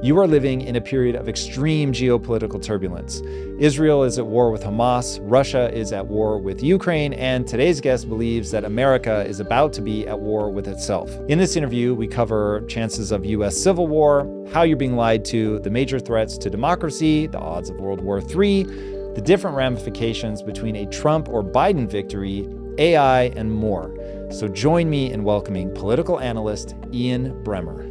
You are living in a period of extreme geopolitical turbulence. Israel is at war with Hamas, Russia is at war with Ukraine, and today's guest believes that America is about to be at war with itself. In this interview, we cover chances of U.S. civil war, how you're being lied to, the major threats to democracy, the odds of World War III, the different ramifications between a Trump or Biden victory, AI, and more. So join me in welcoming political analyst Ian Bremmer.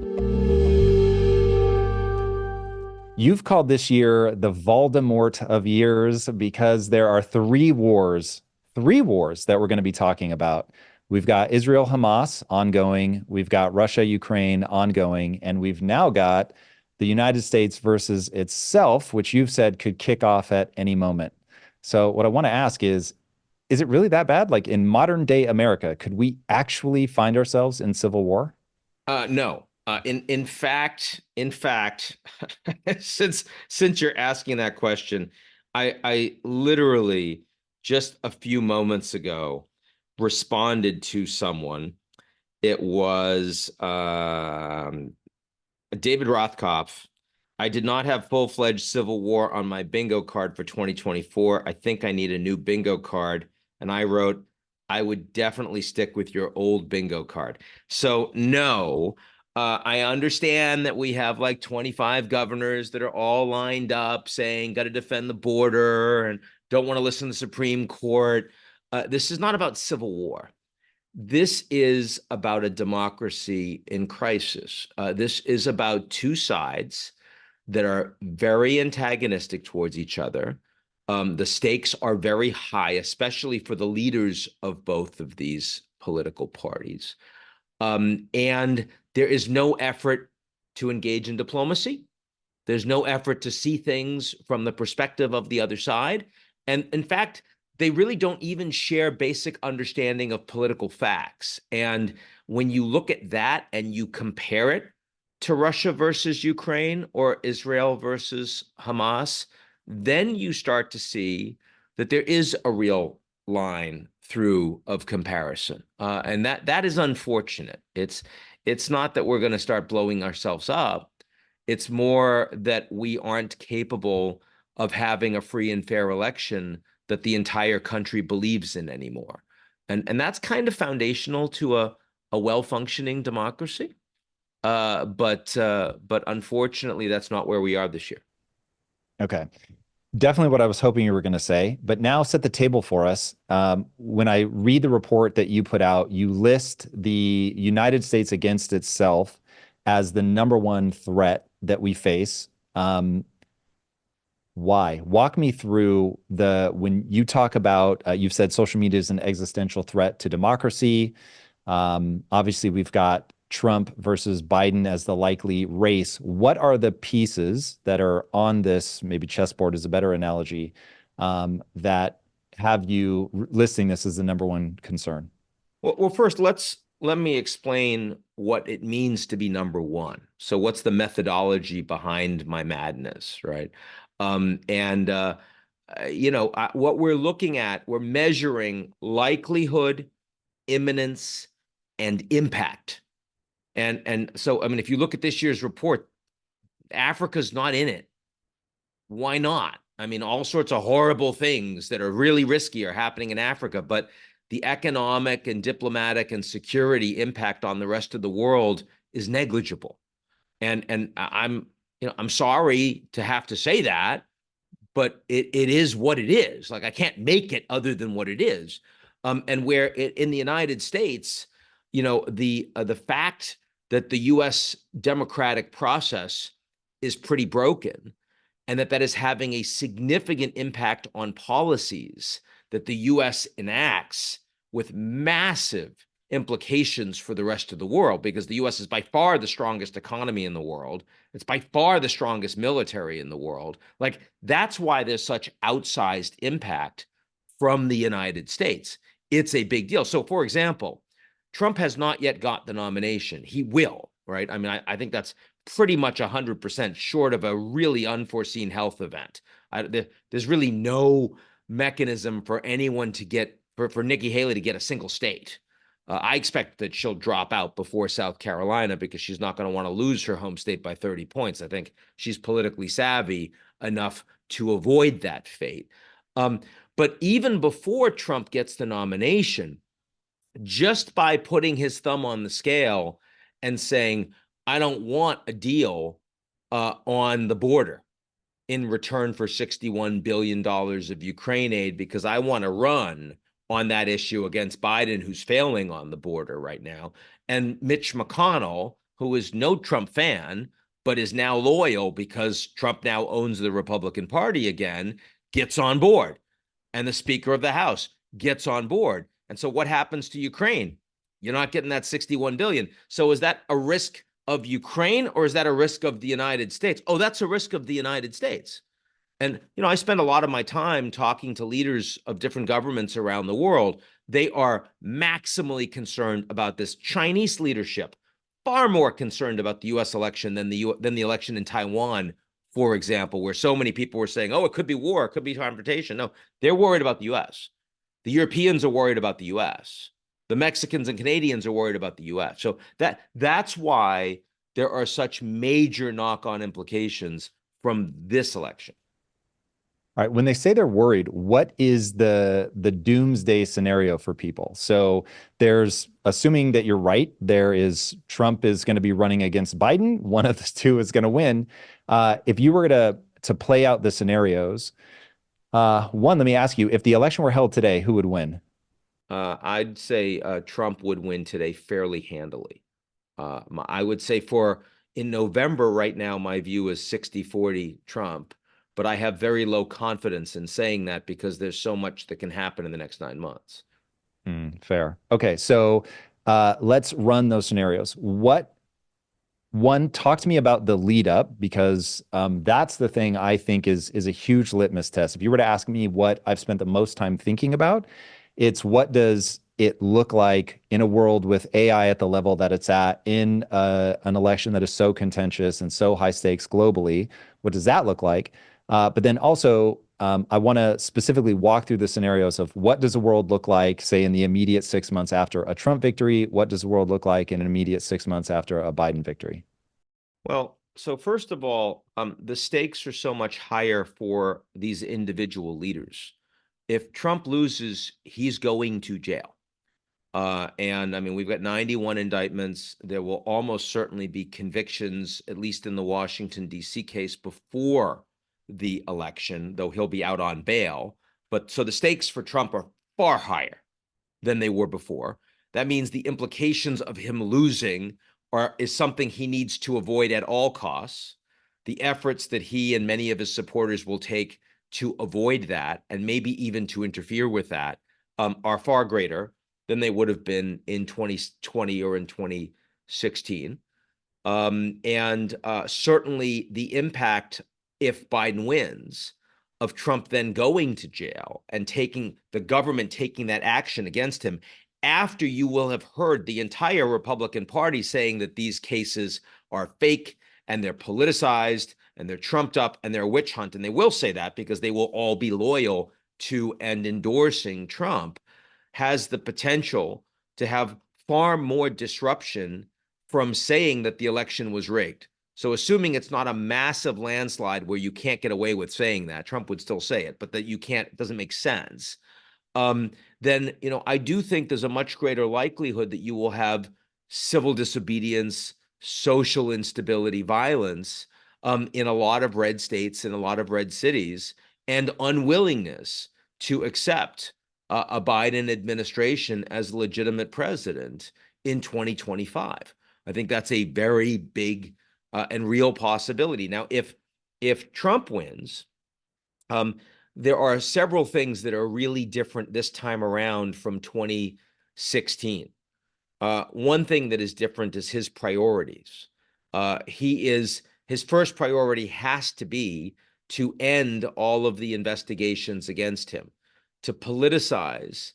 You've called this year the Voldemort of years because there are three wars that we're going to be talking about. We've got Israel-Hamas ongoing, we've got Russia-Ukraine ongoing, and we've now got the United States versus itself, which you've said could kick off at any moment. So what I want to ask is it really that bad? Like in modern day America, could we actually find ourselves in civil war? No. In fact, since you're asking that question, I literally just a few moments ago responded to someone. It was David Rothkopf. I did not have full-fledged civil war on my bingo card for 2024. I think I need a new bingo card. And I wrote, I would definitely stick with your old bingo card. So no. I understand that we have like 25 governors that are all lined up saying, got to defend the border and don't want to listen to the Supreme Court. This is not about civil war. This is about a democracy in crisis. This is about two sides that are very antagonistic towards each other. The stakes are very high, especially for the leaders of both of these political parties. And there is no effort to engage in diplomacy. There's no effort to see things from the perspective of the other side. And in fact, they really don't even share basic understanding of political facts. And when you look at that and you compare it to Russia versus Ukraine or Israel versus Hamas, then you start to see that there is a real line through of comparison. And that is unfortunate. It's not that we're going to start blowing ourselves up. It's more that we aren't capable of having a free and fair election that the entire country believes in anymore. And that's kind of foundational to a well-functioning democracy. But unfortunately, that's not where we are this year. Okay. Definitely what I was hoping you were going to say, but now set the table for us. When I read the report that you put out, you list the United States against itself as the number one threat that we face. Why? Walk me through when you talk about, you've said social media is an existential threat to democracy. Obviously, we've got Trump versus Biden as the likely race. What are the pieces that are on this, maybe chessboard is a better analogy, that have you listing this as the number one concern? Well, first, let me explain what it means to be number one. So what's the methodology behind my madness, right? What we're looking at, we're measuring likelihood, imminence, and impact. And so, I mean, if you look at this year's report, Africa's not in it. Why not? I mean, all sorts of horrible things that are really risky are happening in Africa, but the economic and diplomatic and security impact on the rest of the world is negligible. And I'm sorry to have to say that, but it is what it is. Like, I can't make it other than what it is. And where in the United States, the fact that the U.S. democratic process is pretty broken and that is having a significant impact on policies that the U.S. enacts with massive implications for the rest of the world, because the U.S. is by far the strongest economy in the world. It's by far the strongest military in the world. Like, that's why there's such outsized impact from the United States. It's a big deal. So, for example, Trump has not yet got the nomination. He will, right? I mean, I think that's pretty much 100% short of a really unforeseen health event. There's really no mechanism for anyone to get, for Nikki Haley to get a single state. I expect that she'll drop out before South Carolina because she's not going to want to lose her home state by 30 points. I think she's politically savvy enough to avoid that fate. But even before Trump gets the nomination, just by putting his thumb on the scale and saying, I don't want a deal on the border in return for $61 billion of Ukraine aid because I want to run on that issue against Biden, who's failing on the border right now, and Mitch McConnell, who is no Trump fan, but is now loyal because Trump now owns the Republican Party again, gets on board. And the Speaker of the House gets on board. And so what happens to Ukraine? You're not getting that 61 billion. So is that a risk of Ukraine or is that a risk of the United States? Oh, that's a risk of the United States. And, I spend a lot of my time talking to leaders of different governments around the world. They are maximally concerned about this. Chinese leadership, far more concerned about the U.S. election than the election in Taiwan, for example, where so many people were saying, oh, it could be war, it could be confrontation. No, they're worried about the U.S. The Europeans are worried about the U.S. The Mexicans and Canadians are worried about the U.S. So that's why there are such major knock-on implications from this election. All right, when they say they're worried, what is the doomsday scenario for people? So there's, assuming that you're right, there is Trump is going to be running against Biden. One of the two is going to win. If you were to play out the scenarios, one, let me ask you, if the election were held today, who would win? I'd say Trump would win today fairly handily. I would say in November right now, my view is 60-40 Trump. But I have very low confidence in saying that because there's so much that can happen in the next 9 months. Fair. Okay, so let's run those scenarios. Talk to me about the lead up, because that's the thing I think is a huge litmus test. If you were to ask me what I've spent the most time thinking about, it's what does it look like in a world with AI at the level that it's at, in an election that is so contentious and so high stakes globally? What does that look like? But then also, I want to specifically walk through the scenarios of what does the world look like, say, in the immediate 6 months after a Trump victory? What does the world look like in an immediate 6 months after a Biden victory? Well, so first of all, the stakes are so much higher for these individual leaders. If Trump loses, he's going to jail. And I mean, we've got 91 indictments. There will almost certainly be convictions, at least in the Washington, D.C. case before the election, though he'll be out on bail. But so the stakes for Trump are far higher than they were before. That means the implications of him losing is something he needs to avoid at all costs. The efforts that he and many of his supporters will take to avoid that, and maybe even to interfere with that, are far greater than they would have been in 2020 or in 2016. And certainly the impact, if Biden wins, of Trump then going to jail and the government taking that action against him, after you will have heard the entire Republican Party saying that these cases are fake and they're politicized and they're trumped up and they're a witch hunt. And they will say that because they will all be loyal to and endorsing Trump, has the potential to have far more disruption from saying that the election was rigged. So assuming it's not a massive landslide where you can't get away with saying that, Trump would still say it, but that you can't, it doesn't make sense. Then, I do think there's a much greater likelihood that you will have civil disobedience, social instability, violence in a lot of red states, in a lot of red cities, and unwillingness to accept a Biden administration as legitimate president in 2025. I think that's a very big and real possibility. Now, if Trump wins, there are several things that are really different this time around from 2016. One thing that is different is his priorities. His first priority has to be to end all of the investigations against him, to politicize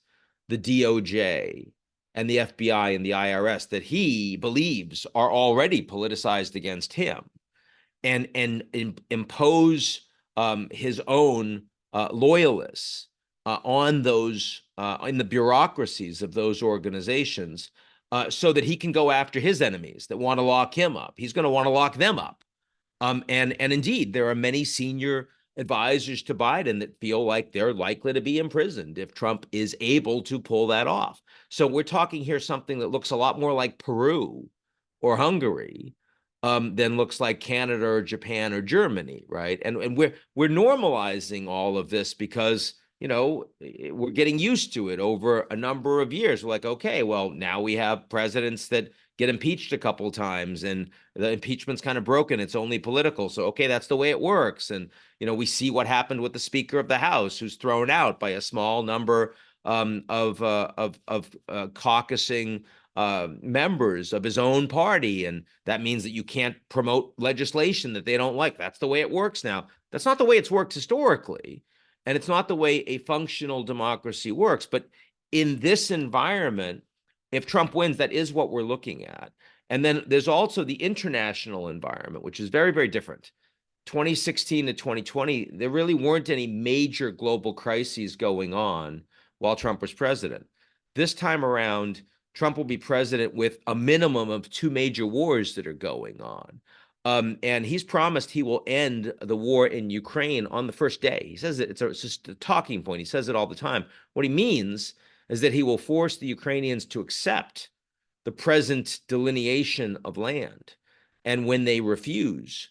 the DOJ and the FBI and the IRS that he believes are already politicized against him, and impose his own loyalists on those in the bureaucracies of those organizations, so that he can go after his enemies that want to lock him up. He's going to want to lock them up. And indeed, there are many senior advisors to Biden that feel like they're likely to be imprisoned if Trump is able to pull that off. So we're talking here something that looks a lot more like Peru or Hungary than looks like Canada or Japan or Germany, right? And we're normalizing all of this because, you know, we're getting used to it over a number of years. We're like, okay, well, now we have presidents that get impeached a couple of times, and the impeachment's kind of broken. It's only political. So, okay, that's the way it works. And, you know, we see what happened with the Speaker of the House, who's thrown out by a small number of caucusing members of his own party. And that means that you can't promote legislation that they don't like. That's the way it works now. That's not the way it's worked historically. And it's not the way a functional democracy works. But in this environment, if Trump wins, that is what we're looking at. And then there's also the international environment, which is very, very different. 2016 to 2020, there really weren't any major global crises going on while Trump was president. This time around, Trump will be president with a minimum of two major wars that are going on. And he's promised he will end the war in Ukraine on the first day. He says it's just a talking point. He says it all the time. What he means is that he will force the Ukrainians to accept the present delineation of land. And when they refuse,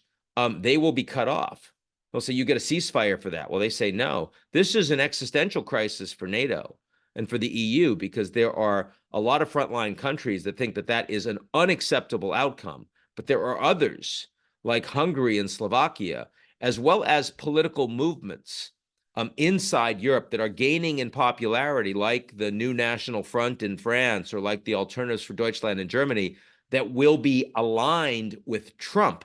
they will be cut off. They'll say, you get a ceasefire for that. Well, they say, no. This is an existential crisis for NATO and for the EU, because there are a lot of frontline countries that think that that is an unacceptable outcome. But there are others, like Hungary and Slovakia, as well as political movements inside Europe that are gaining in popularity, like the New National Front in France or like the Alternatives for Deutschland in Germany, that will be aligned with Trump,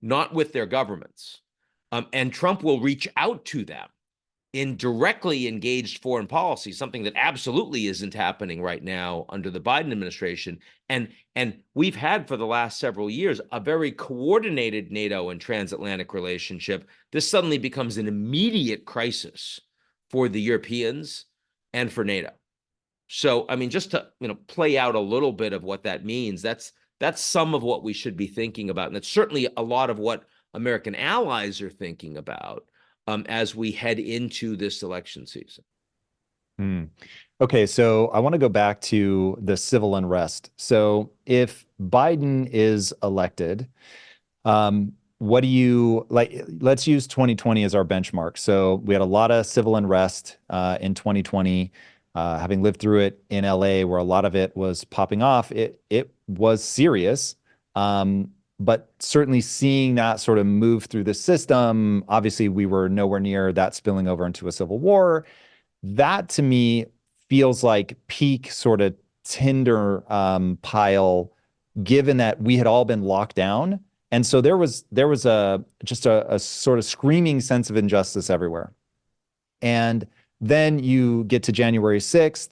not with their governments. And Trump will reach out to them in directly engaged foreign policy, something that absolutely isn't happening right now under the Biden administration. And we've had for the last several years a very coordinated NATO and transatlantic relationship. This suddenly becomes an immediate crisis for the Europeans and for NATO. So, I mean, just to, you know, play out a little bit of what that means, that's some of what we should be thinking about. And it's certainly a lot of what American allies are thinking about as we head into this election season. Okay, so I want to go back to the civil unrest. So if Biden is elected, what do you like? Let's use 2020 as our benchmark. So we had a lot of civil unrest in 2020. Having lived through it in LA, where a lot of it was popping off, it was serious. But certainly seeing that sort of move through the system, obviously we were nowhere near that spilling over into a civil war. That to me feels like peak sort of Tinder pile, given that we had all been locked down. And so there was just a sort of screaming sense of injustice everywhere. And then you get to January 6th,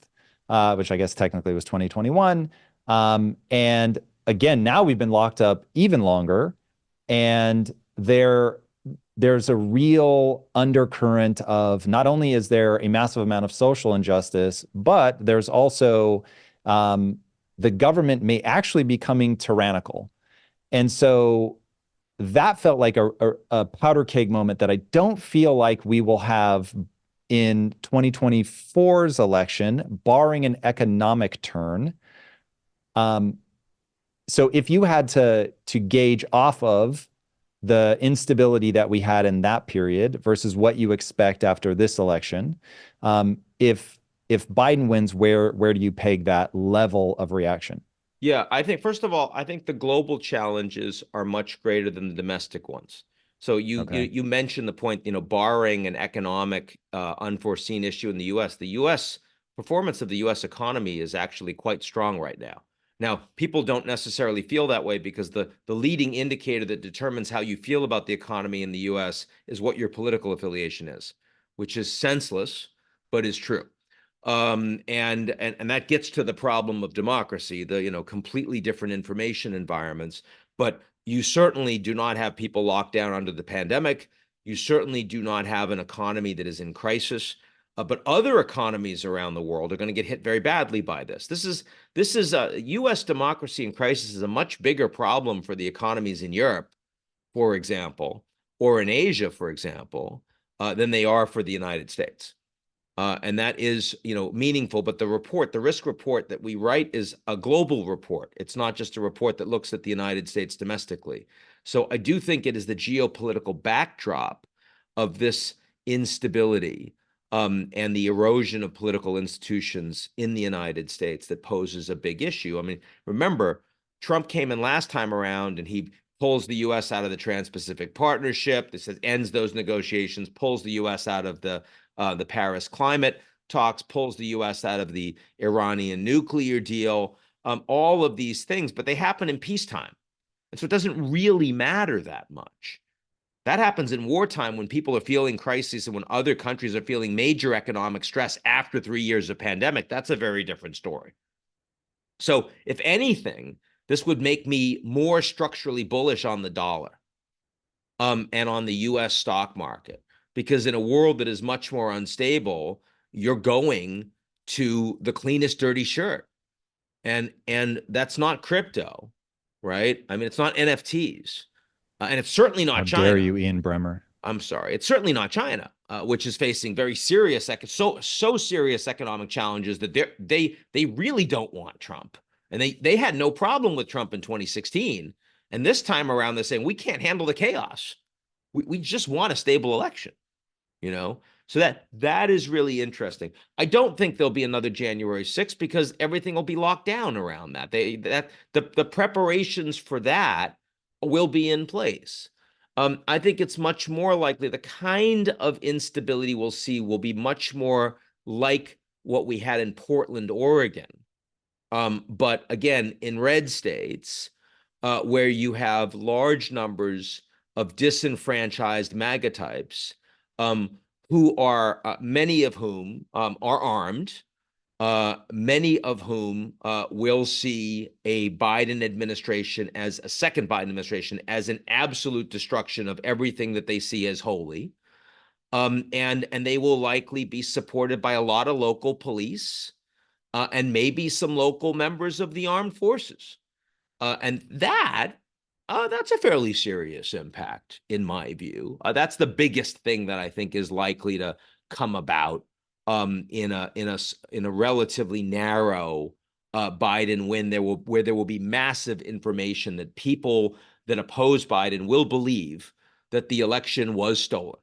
which I guess technically was 2021. And again, now we've been locked up even longer. And there's a real undercurrent of not only is there a massive amount of social injustice, but there's also the government may actually be becoming tyrannical. And so that felt like a powder keg moment that I don't feel like we will have in 2024's election, barring an economic turn. So if you had to gauge off of the instability that we had in that period versus what you expect after this election, if Biden wins, where do you peg that level of reaction? Yeah, I think, first of all, I think the global challenges are much greater than the domestic ones. So you mentioned the point, you know, barring an economic unforeseen issue in the U.S. performance of the U.S. economy is actually quite strong right now. Now, people don't necessarily feel that way because the leading indicator that determines how you feel about the economy in the U.S. is what your political affiliation is, which is senseless, but is true. And that gets to the problem of democracy, the, you know, completely different information environments. But you certainly do not have people locked down under the pandemic. You certainly do not have an economy that is in crisis. But other economies around the world are going to get hit very badly by this. This is U.S. democracy in crisis is a much bigger problem for the economies in Europe, for example, or in Asia, for example, than they are for the United States. And that is, meaningful. But the risk report that we write is a global report. It's not just a report that looks at the United States domestically. So I do think it is the geopolitical backdrop of this instability and the erosion of political institutions in the United States that poses a big issue. I mean, remember, Trump came in last time around and he pulls the U.S. out of the Trans-Pacific Partnership. This ends those negotiations, pulls the U.S. out of the Paris climate talks, pulls the U.S. out of the Iranian nuclear deal, all of these things, but they happen in peacetime. And so it doesn't really matter that much. That happens in wartime when people are feeling crises and when other countries are feeling major economic stress after 3 years of pandemic. That's a very different story. So if anything, this would make me more structurally bullish on the dollar and on the U.S. stock market, because in a world that is much more unstable, you're going to the cleanest dirty shirt. And that's not crypto, right? I mean, it's not NFTs. And it's certainly How not dare China. you, Ian Bremmer? I'm sorry. It's certainly not China, which is facing very serious, so serious economic challenges that they really don't want Trump. And they had no problem with Trump in 2016. And this time around, they're saying, we can't handle the chaos. We just want a stable election, So that is really interesting. I don't think there'll be another January 6th because everything will be locked down around that. The preparations for that will be in place. I think it's much more likely the kind of instability we'll see will be much more like what we had in Portland, Oregon. But again, in red states, where you have large numbers of disenfranchised MAGA types, who are many of whom are armed, many of whom will see a Biden administration as a second Biden administration as an absolute destruction of everything that they see as holy. And they will likely be supported by a lot of local police and maybe some local members of the armed forces. And that's a fairly serious impact, in my view. That's the biggest thing that I think is likely to come about in a relatively narrow Biden win. Where there will be massive information that people that oppose Biden will believe that the election was stolen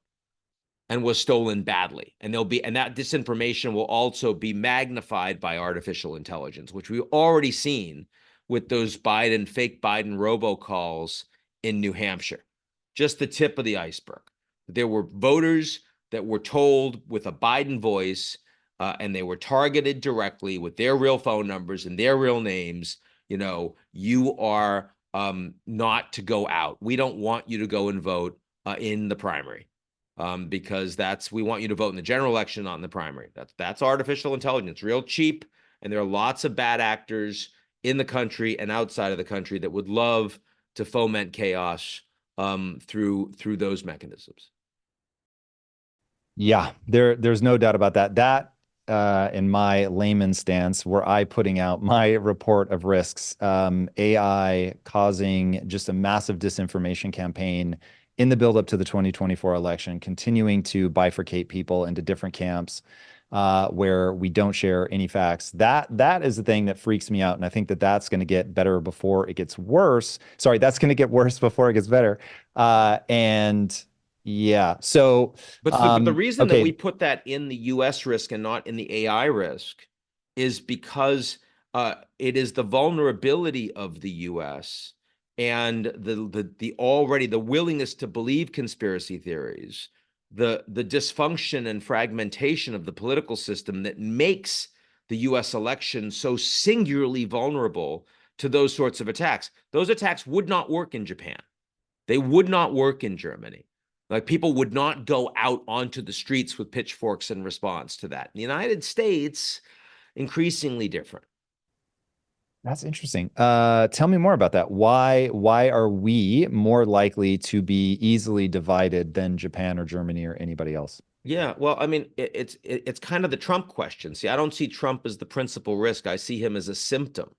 and was stolen badly, and that disinformation will also be magnified by artificial intelligence, which we've already seen with those fake Biden robocalls in New Hampshire. Just the tip of the iceberg. There were voters that were told with a Biden voice, and they were targeted directly with their real phone numbers and their real names. You are not to go out. We don't want you to go and vote in the primary. Because we want you to vote in the general election, not in the primary. That's artificial intelligence, real cheap. And there are lots of bad actors in the country and outside of the country that would love to foment chaos through those mechanisms. Yeah, there's no doubt about that. That, in my layman stance, were I putting out my report of risks, AI causing just a massive disinformation campaign in the buildup to the 2024 election, continuing to bifurcate people into different camps, where we don't share any facts. That is the thing that freaks me out, and I think that's going to get better before it gets worse. Sorry, that's going to get worse before it gets better. And yeah, so but the reason that we okay, put that in the U.S. risk and not in the AI risk is because it is the vulnerability of the U.S. and the willingness to believe conspiracy theories, the dysfunction and fragmentation of the political system that makes the U.S. election so singularly vulnerable to those sorts of attacks. Those attacks would not work in Japan. They would not work in Germany. Like, people would not go out onto the streets with pitchforks in response to that. In the United States, increasingly different. that's interesting. Tell me more about that. Why are we more likely to be easily divided than Japan or Germany or anybody else? Yeah, well, I mean, it's kind of the Trump question. See, I don't see Trump as the principal risk. I see him as a symptom.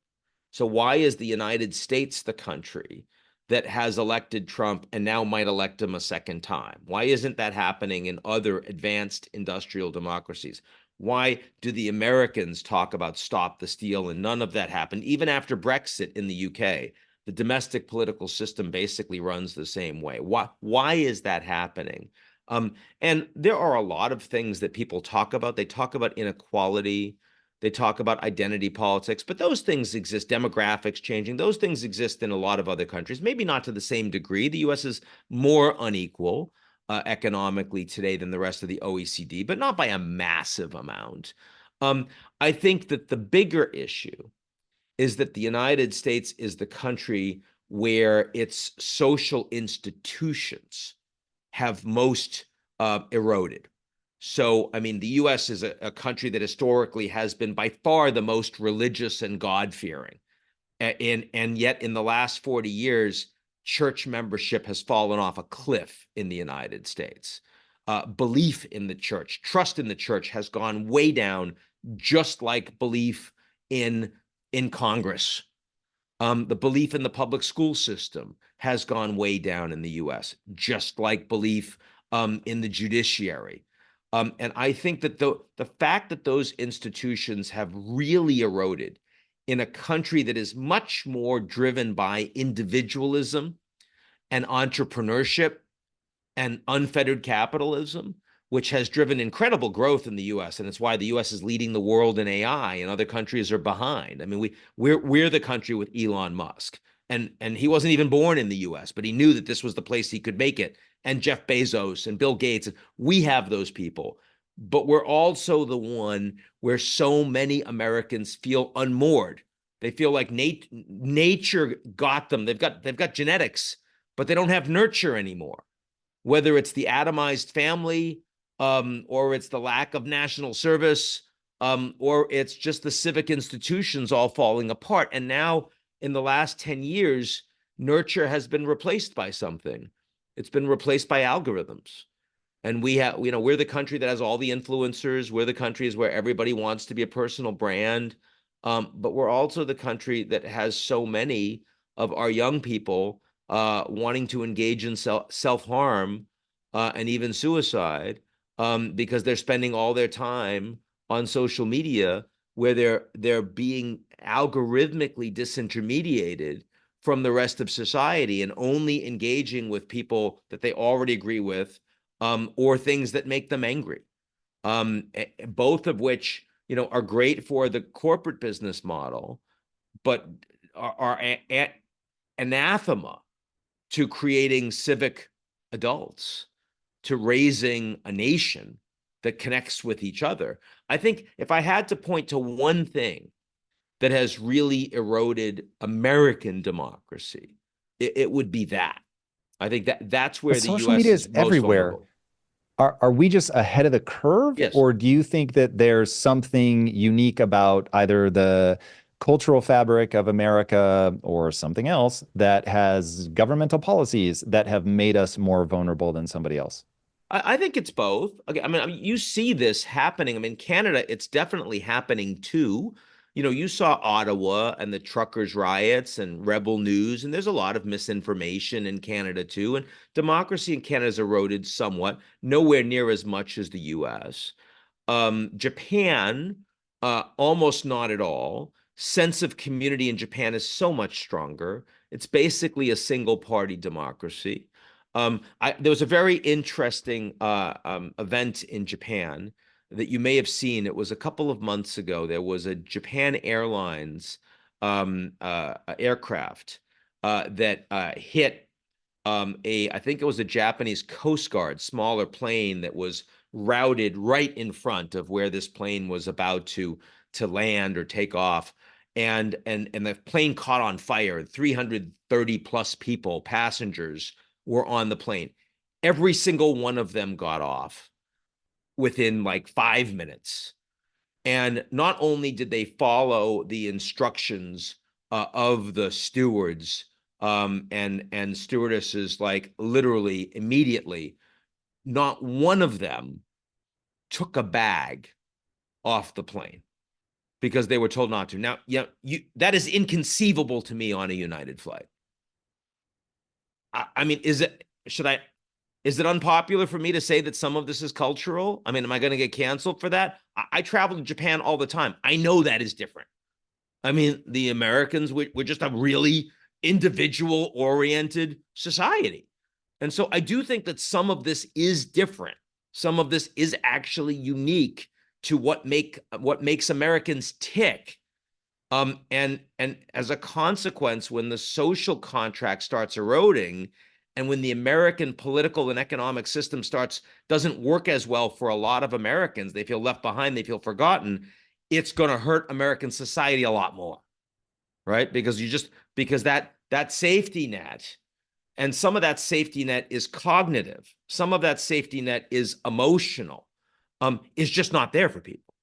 So why is the United States the country that has elected Trump and now might elect him a second time? Why isn't that happening in other advanced industrial democracies? Why do the Americans talk about stop the steal and none of that happened? Even after Brexit in the UK, the domestic political system basically runs the same way. Why is that happening? And there are a lot of things that people talk about. They talk about inequality. They talk about identity politics, but those things exist, demographics changing. Those things exist in a lot of other countries, maybe not to the same degree. The US is more unequal economically today than the rest of the OECD, but not by a massive amount. Um, I think that the bigger issue is that the United States is the country where its social institutions have most eroded. So, I mean, the US is a country that historically has been by far the most religious and God-fearing. And yet, in the last 40 years, church membership has fallen off a cliff in the United States. Belief in the church, trust in the church has gone way down, just like belief in Congress. The belief in the public school system has gone way down in the US, just like belief in the judiciary. And I think that the fact that those institutions have really eroded in a country that is much more driven by individualism and entrepreneurship and unfettered capitalism, which has driven incredible growth in the US. And it's why the US is leading the world in AI and other countries are behind. I mean, we're the country with Elon Musk. And he wasn't even born in the US, but he knew that this was the place he could make it. And Jeff Bezos and Bill Gates, we have those people. But we're also the one where so many Americans feel unmoored. They feel like nature got them. They've got genetics, but they don't have nurture anymore, whether it's the atomized family, or it's the lack of national service, or it's just the civic institutions all falling apart. And now, in the last 10 years, nurture has been replaced by something. It's been replaced by algorithms. And we're the country that has all the influencers. We're the countries where everybody wants to be a personal brand. But we're also the country that has so many of our young people wanting to engage in self-harm and even suicide, because they're spending all their time on social media where they're being algorithmically disintermediated from the rest of society and only engaging with people that they already agree with, or things that make them angry, both of which are great for the corporate business model, but are anathema to creating civic adults, to raising a nation that connects with each other. I think if I had to point to one thing that has really eroded American democracy, it would be that. I think that's But where the social US media is is most everywhere. vulnerable. Are we just ahead of the curve, Yes. or do you think that there's something unique about either the cultural fabric of America or something else that has governmental policies that have made us more vulnerable than somebody else? I think it's both. Okay, I mean, you see this happening. I mean, Canada, it's definitely happening too. You saw Ottawa and the truckers' riots and Rebel News, and there's a lot of misinformation in Canada too. And democracy in Canada has eroded somewhat, nowhere near as much as the US. Japan, almost not at all. Sense of community in Japan is so much stronger. It's basically a single party democracy. There was a very interesting event in Japan that you may have seen. It was a couple of months ago. There was a Japan Airlines aircraft that hit I think it was a Japanese Coast Guard smaller plane that was routed right in front of where this plane was about to land or take off. And the plane caught on fire. 330 plus people, passengers, were on the plane. Every single one of them got off within like 5 minutes. And not only did they follow the instructions of the stewards and stewardesses, like literally immediately, not one of them took a bag off the plane because they were told not to. Now, yeah, that is inconceivable to me on a United flight. I mean, is it unpopular for me to say that some of this is cultural? I mean, am I going to get canceled for that? I travel to Japan all the time. I know that is different. I mean, the Americans, we're just a really individual-oriented society. And so I do think that some of this is different. Some of this is actually unique to what makes Americans tick. And as a consequence, when the social contract starts eroding, and when the American political and economic system doesn't work as well for a lot of Americans, they feel left behind, they feel forgotten, it's going to hurt American society a lot more, right? Because that safety net, and some of that safety net is cognitive, some of that safety net is emotional, is just not there for people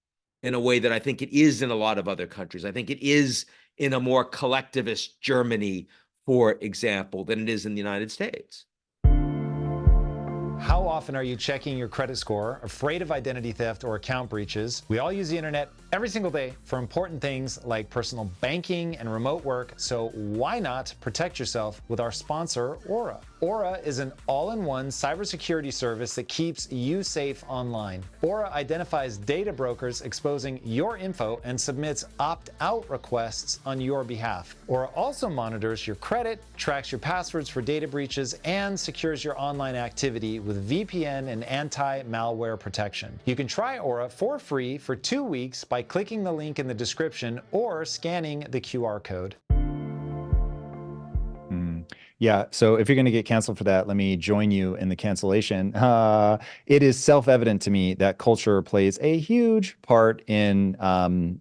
in a way that I think it is in a lot of other countries. I think it is in a more collectivist Germany, for example, than it is in the United States. How often are you checking your credit score, afraid of identity theft or account breaches? We all use the internet every single day for important things like personal banking and remote work, so why not protect yourself with our sponsor, Aura? Aura is an all-in-one cybersecurity service that keeps you safe online. Aura identifies data brokers exposing your info and submits opt-out requests on your behalf. Aura also monitors your credit, tracks your passwords for data breaches, and secures your online activity with VPN and anti-malware protection. You can try Aura for free for 2 weeks by clicking the link in the description or scanning the QR code. Yeah, so if you're going to get canceled for that, let me join you in the cancellation. It is self-evident to me that culture plays a huge part in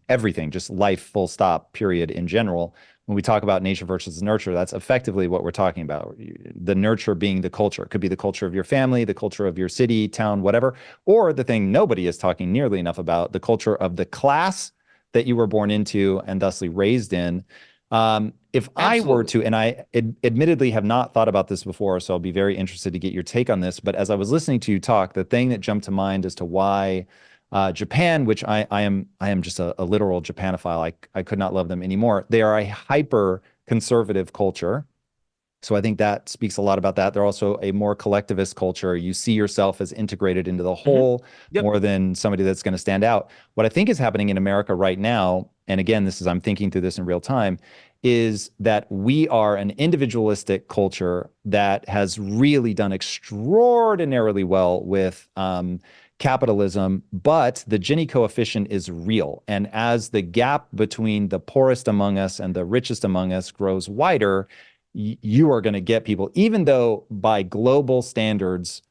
everything, just life, full stop, period, in general. When we talk about nature versus nurture, that's effectively what we're talking about. The nurture being the culture. It could be the culture of your family, the culture of your city, town, whatever, or the thing nobody is talking nearly enough about, the culture of the class that you were born into and thusly raised in. If I were to, and I admittedly have not thought about this before, so I'll be very interested to get your take on this, but as I was listening to you talk, the thing that jumped to mind as to why Japan, which I am just a literal Japanophile, I could not love them anymore. They are a hyper conservative culture. So I think that speaks a lot about that. They're also a more collectivist culture. You see yourself as integrated into the whole more than somebody that's going to stand out. What I think is happening in America right now, and again, I'm thinking through this in real time, is that we are an individualistic culture that has really done extraordinarily well with capitalism, but the Gini coefficient is real. And as the gap between the poorest among us and the richest among us grows wider, you are going to get people, even though by global standards,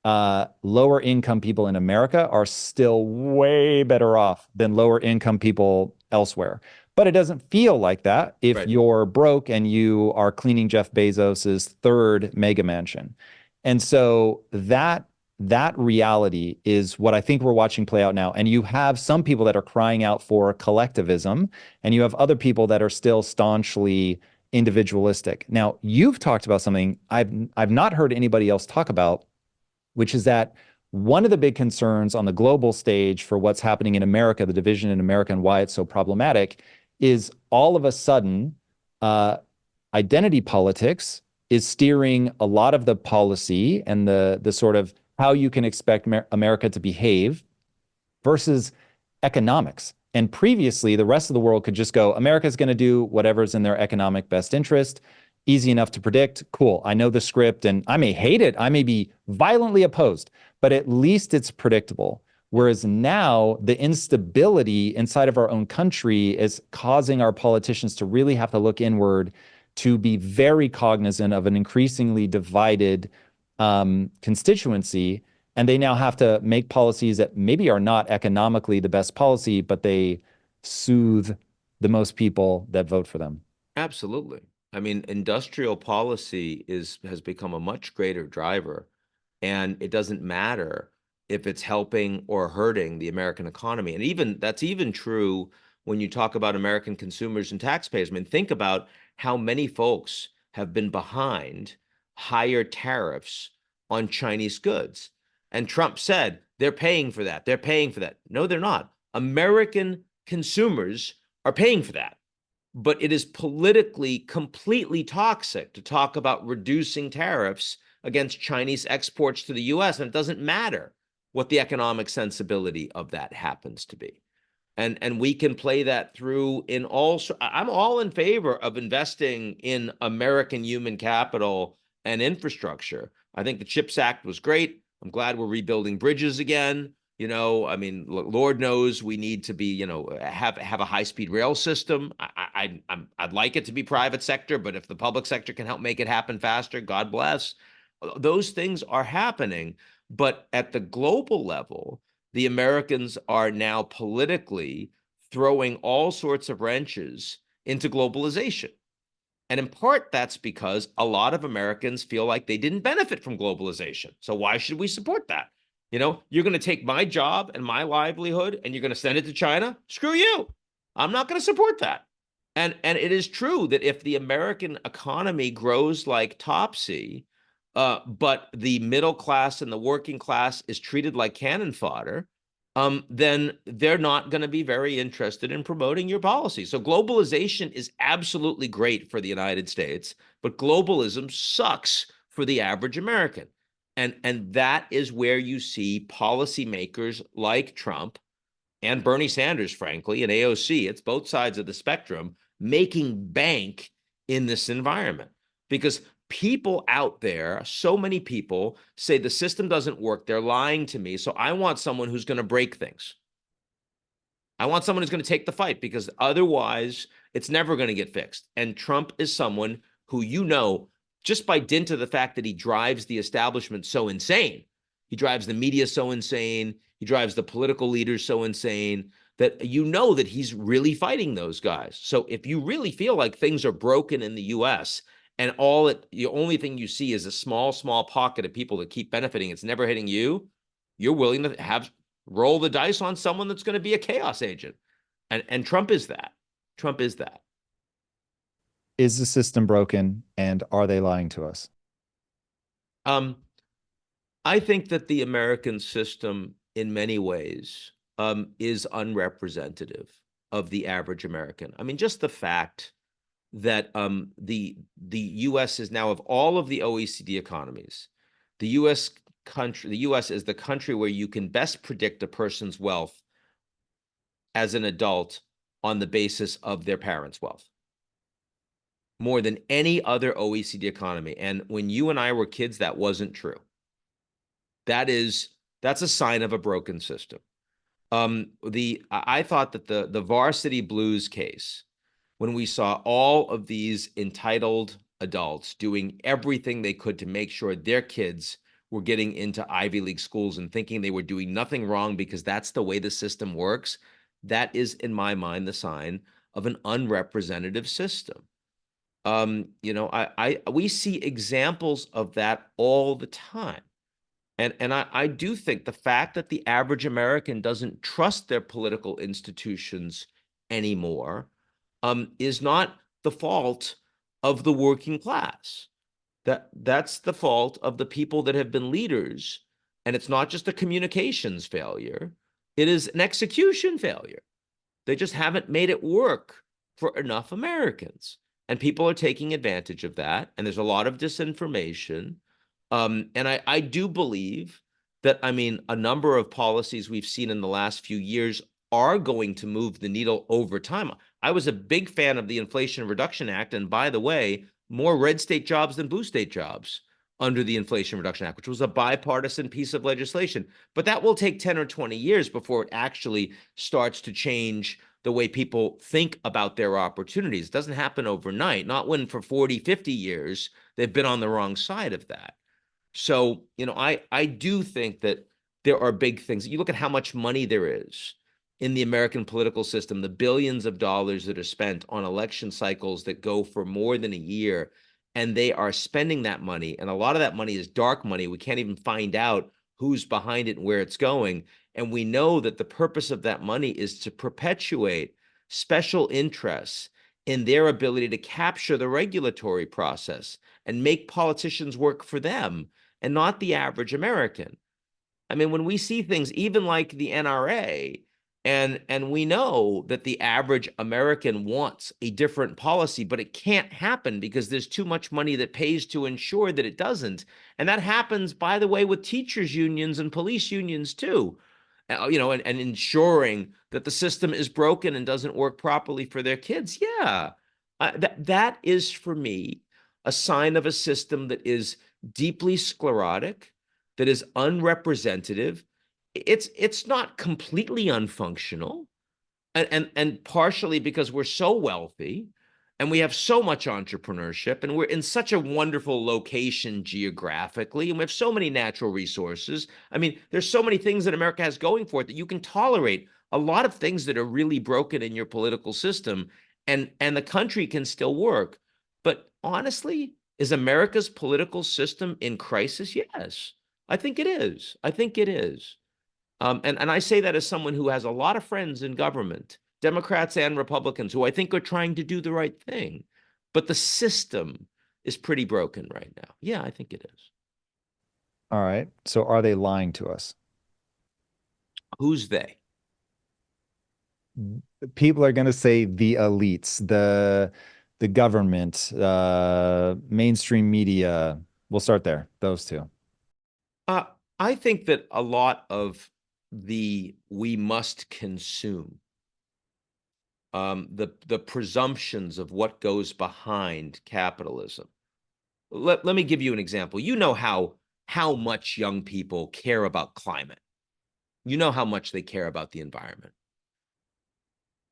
lower income people in America are still way better off than lower income people elsewhere. But it doesn't feel like that if you're broke and you are cleaning Jeff Bezos's third mega mansion. And so that reality is what I think we're watching play out now. And you have some people that are crying out for collectivism, and you have other people that are still staunchly individualistic. Now, you've talked about something I've not heard anybody else talk about, which is that one of the big concerns on the global stage for what's happening in America, the division in America and why it's so problematic, is all of a sudden identity politics is steering a lot of the policy and the sort of how you can expect America to behave versus economics. And previously, the rest of the world could just go, America's going to do whatever's in their economic best interest. Easy enough to predict. Cool. I know the script and I may hate it. I may be violently opposed, but at least it's predictable. Whereas now the instability inside of our own country is causing our politicians to really have to look inward, to be very cognizant of an increasingly divided constituency. And they now have to make policies that maybe are not economically the best policy, but they soothe the most people that vote for them. Absolutely. I mean, industrial policy has become a much greater driver, and it doesn't matter if it's helping or hurting the American economy. And that's even true when you talk about American consumers and taxpayers. I mean, think about how many folks have been behind higher tariffs on Chinese goods. And Trump said they're paying for that. They're paying for that. No, they're not. American consumers are paying for that. But it is politically completely toxic to talk about reducing tariffs against Chinese exports to the US. And it doesn't matter what the economic sensibility of that happens to be. And we can play that through in all. I'm all in favor of investing in American human capital and infrastructure. I think the CHIPS Act was great. I'm glad we're rebuilding bridges again. I mean, Lord knows we need to be, have a high-speed rail system. I'd like it to be private sector, but if the public sector can help make it happen faster, God bless. Those things are happening. But at the global level, the Americans are now politically throwing all sorts of wrenches into globalization. And in part, that's because a lot of Americans feel like they didn't benefit from globalization. So why should we support that? You're going to take my job and my livelihood and you're going to send it to China? Screw you. I'm not going to support that. And it is true that if the American economy grows like Topsy, but the middle class and the working class is treated like cannon fodder, then they're not going to be very interested in promoting your policy. So globalization is absolutely great for the United States, but globalism sucks for the average American. And that is where you see policymakers like Trump and Bernie Sanders, frankly, and AOC, it's both sides of the spectrum, making bank in this environment. Because people out there, so many people say the system doesn't work. They're lying to me. So I want someone who's going to break things. I want someone who's going to take the fight because otherwise it's never going to get fixed. And Trump is someone who, just by dint of the fact that he drives the establishment so insane, he drives the media so insane, he drives the political leaders so insane that that he's really fighting those guys. So if you really feel like things are broken in the US and the only thing you see is a small pocket of people that keep benefiting, it's never hitting you, you're willing to roll the dice on someone that's going to be a chaos agent. And Trump is that. Trump is that. Is the system broken and are they lying to us? I think that the American system in many ways is unrepresentative of the average American. I mean, just the fact that the U.S. is now, of all of the OECD economies, the U.S. is the country where you can best predict a person's wealth as an adult on the basis of their parents' wealth, more than any other OECD economy. And when you and I were kids, that wasn't true. That's a sign of a broken system. I thought that the Varsity Blues case, when we saw all of these entitled adults doing everything they could to make sure their kids were getting into Ivy League schools and thinking they were doing nothing wrong because that's the way the system works, that is, in my mind, the sign of an unrepresentative system. We see examples of that all the time. And I do think the fact that the average American doesn't trust their political institutions anymore is not the fault of the working class. That's the fault of the people that have been leaders. And it's not just a communications failure. It is an execution failure. They just haven't made it work for enough Americans. And people are taking advantage of that. And there's a lot of disinformation. And I do believe that, a number of policies we've seen in the last few years are going to move the needle over time. I was a big fan of the Inflation Reduction Act. And by the way, more red state jobs than blue state jobs under the Inflation Reduction Act, which was a bipartisan piece of legislation. But that will take 10 or 20 years before it actually starts to change the way people think about their opportunities. It doesn't happen overnight, not when for 40, 50 years they've been on the wrong side of that. So, I do think that there are big things. You look at how much money there is in the American political system, the billions of dollars that are spent on election cycles that go for more than a year, and they are spending that money. And a lot of that money is dark money. We can't even find out who's behind it and where it's going. And we know that the purpose of that money is to perpetuate special interests in their ability to capture the regulatory process and make politicians work for them and not the average American. I mean, when we see things, even like the NRA, and we know that the average American wants a different policy, but it can't happen because there's too much money that pays to ensure that it doesn't. And that happens, by the way, with teachers unions and police unions too. And ensuring that the system is broken and doesn't work properly for their kids. Yeah, that is for me a sign of a system that is deeply sclerotic, that is unrepresentative. It's not completely unfunctional, and partially because we're so wealthy and we have so much entrepreneurship and we're in such a wonderful location geographically and we have so many natural resources. I mean, there's so many things that America has going for it that you can tolerate a lot of things that are really broken in your political system, and the country can still work. But honestly, is America's political system in crisis? Yes, I think it is. I think it is. And I say that as someone who has a lot of friends in government, Democrats and Republicans, who I think are trying to do the right thing. But the system is pretty broken right now. Yeah, I think it is. All right. So are they lying to us? Who's they? People are going to say the elites, the government, mainstream media. We'll start there. Those two. Uh, I think that a lot of the we must consume, the presumptions of what goes behind capitalism. Let me give you an example. You know how much young people care about climate. You know how much they care about the environment.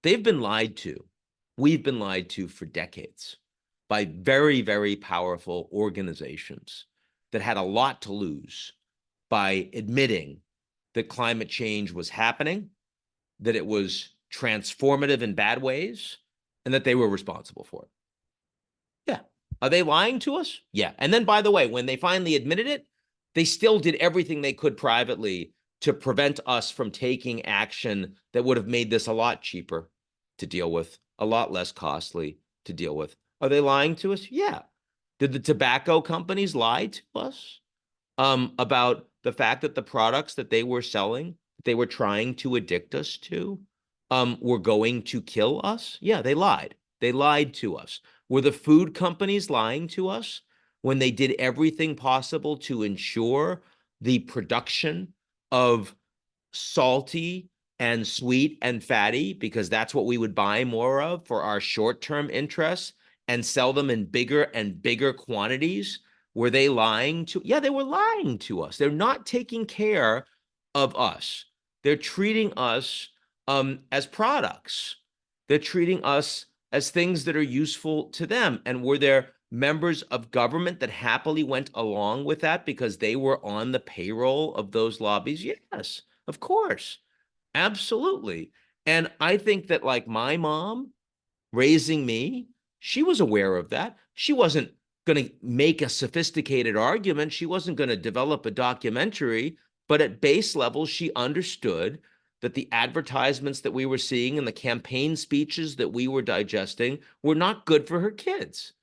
They've been lied to. We've been lied to for decades by very, very powerful organizations that had a lot to lose by admitting that climate change was happening, that it was transformative in bad ways, and that they were responsible for it. Yeah. Are they lying to us? Yeah. And then, by the way, when they finally admitted it, they still did everything they could privately to prevent us from taking action that would have made this a lot cheaper to deal with, a lot less costly to deal with. Are they lying to us? Yeah. Did the tobacco companies lie to us about the fact that the products that they were selling, they were trying to addict us to, were going to kill us? Yeah, they lied. They lied to us. Were the food companies lying to us when they did everything possible to ensure the production of salty and sweet and fatty, because that's what we would buy more of for our short-term interests, and sell them in bigger and bigger quantities? Were they lying to? Yeah, they were lying to us. They're not taking care of us. They're treating us as products. They're treating us as things that are useful to them. And were there members of government that happily went along with that because they were on the payroll of those lobbies? Yes, of course. Absolutely. And I think that, like, my mom raising me, she was aware of that. She wasn't going to make a sophisticated argument. She wasn't going to develop a documentary. But at base level, she understood that the advertisements that we were seeing and the campaign speeches that we were digesting were not good for her kids.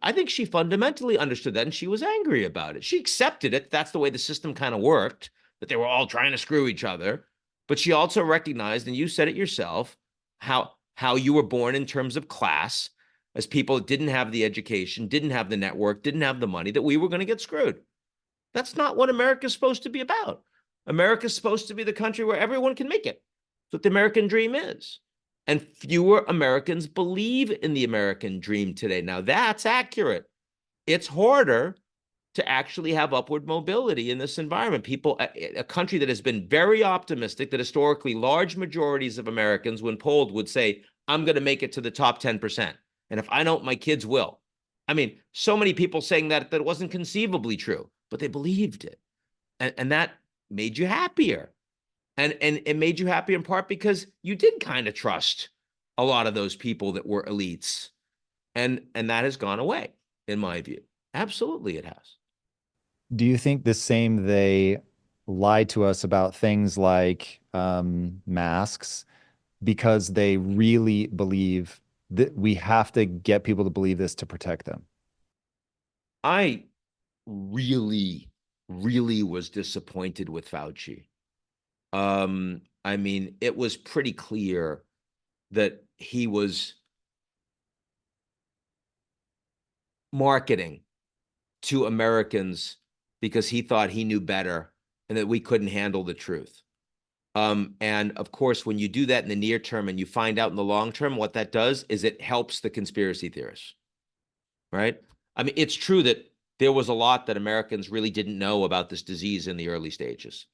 I think she fundamentally understood that, and she was angry about it. She accepted it. That's the way the system kind of worked, that they were all trying to screw each other. But she also recognized, and you said it yourself, how you were born in terms of class, as people that didn't have the education, didn't have the network, didn't have the money, that we were going to get screwed. That's not what America's supposed to be about. America's supposed to be the country where everyone can make it. That's what the American dream is. And fewer Americans believe in the American dream today. Now, that's accurate. It's harder to actually have upward mobility in this environment. People, a country that has been very optimistic, that historically large majorities of Americans, when polled, would say, I'm going to make it to the top 10%. And if I don't, my kids will. I mean, so many people saying that it wasn't conceivably true, but they believed it. And that made you happier. And it made you happy in part because you did kind of trust a lot of those people that were elites. And that has gone away, in my view. Absolutely, it has. Do you think the same they lie to us about things like masks because they really believe that we have to get people to believe this to protect them? I really, really was disappointed with Fauci. I mean, it was pretty clear that he was marketing to Americans because he thought he knew better and that we couldn't handle the truth. And of course, when you do that in the near term and you find out in the long term, what that does is it helps the conspiracy theorists, right? I mean, it's true that there was a lot that Americans really didn't know about this disease in the early stages.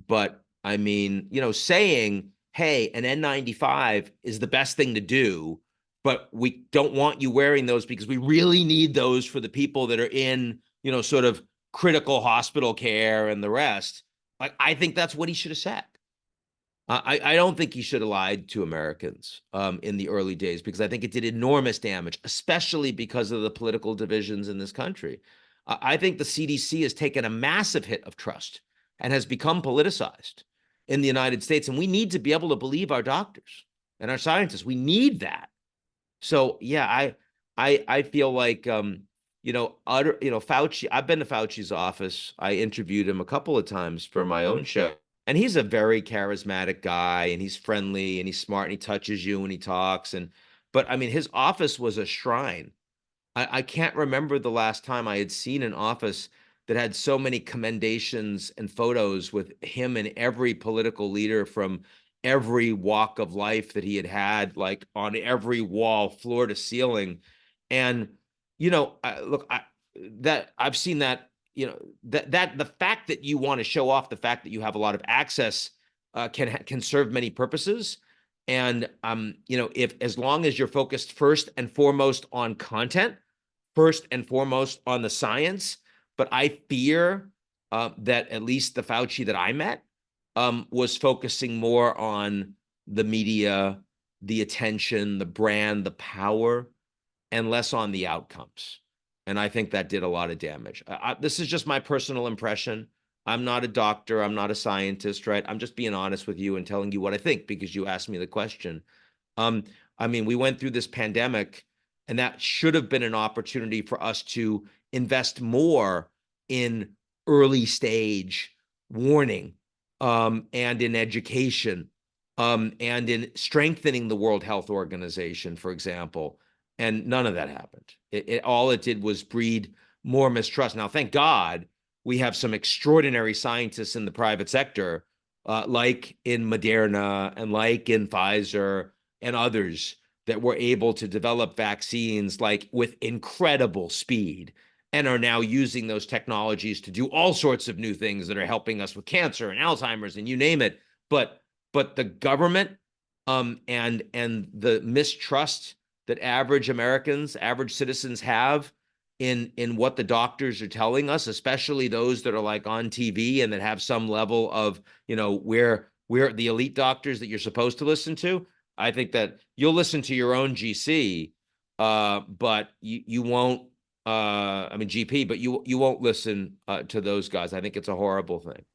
But I mean, saying, hey, an N95 is the best thing to do, but we don't want you wearing those because we really need those for the people that are in, sort of critical hospital care and the rest. Like, I think that's what he should have said. I don't think he should have lied to Americans in the early days, because I think it did enormous damage, especially because of the political divisions in this country. I think the CDC has taken a massive hit of trust and has become politicized in the United States. And we need to be able to believe our doctors and our scientists. We need that. So yeah, I feel like Fauci. I've been to Fauci's office. I interviewed him a couple of times for my own show. And he's a very charismatic guy, and he's friendly and he's smart and he touches you and he talks. But I mean, his office was a shrine. I can't remember the last time I had seen an office that had so many commendations and photos with him and every political leader from every walk of life that he had, like on every wall, floor to ceiling. And, I've seen that, that the fact that you want to show off the fact that you have a lot of access can serve many purposes. And, if as long as you're focused first and foremost on content, first and foremost on the science, but I fear that at least the Fauci that I met was focusing more on the media, the attention, the brand, the power, and less on the outcomes. And I think that did a lot of damage. This is just my personal impression. I'm not a doctor. I'm not a scientist, right? I'm just being honest with you and telling you what I think because you asked me the question. I mean, we went through this pandemic, and that should have been an opportunity for us to invest more in early stage warning, and in education, and in strengthening the World Health Organization, for example. And none of that happened. All it did was breed more mistrust. Now, thank God, we have some extraordinary scientists in the private sector, like in Moderna and like in Pfizer and others, that were able to develop vaccines like with incredible speed and are now using those technologies to do all sorts of new things that are helping us with cancer and Alzheimer's and you name it. But the government and the mistrust that average Americans, average citizens have in what the doctors are telling us, especially those that are like on TV and that have some level of, where the elite doctors that you're supposed to listen to. I think that you'll listen to your own GC, but you won't. I mean GP, but you won't listen to those guys. I think it's a horrible thing.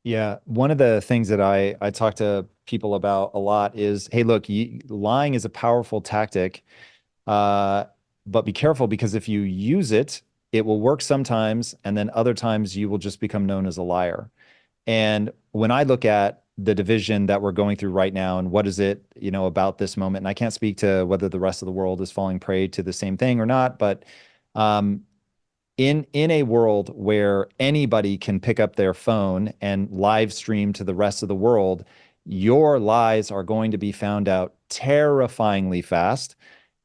Yeah, one of the things that I talk to people about a lot is, hey, look, lying is a powerful tactic, but be careful, because if you use it, it will work sometimes, and then other times you will just become known as a liar. And when I look at the division that we're going through right now, and what is it, about this moment, and I can't speak to whether the rest of the world is falling prey to the same thing or not, but in a world where anybody can pick up their phone and live stream to the rest of the world, your lies are going to be found out terrifyingly fast,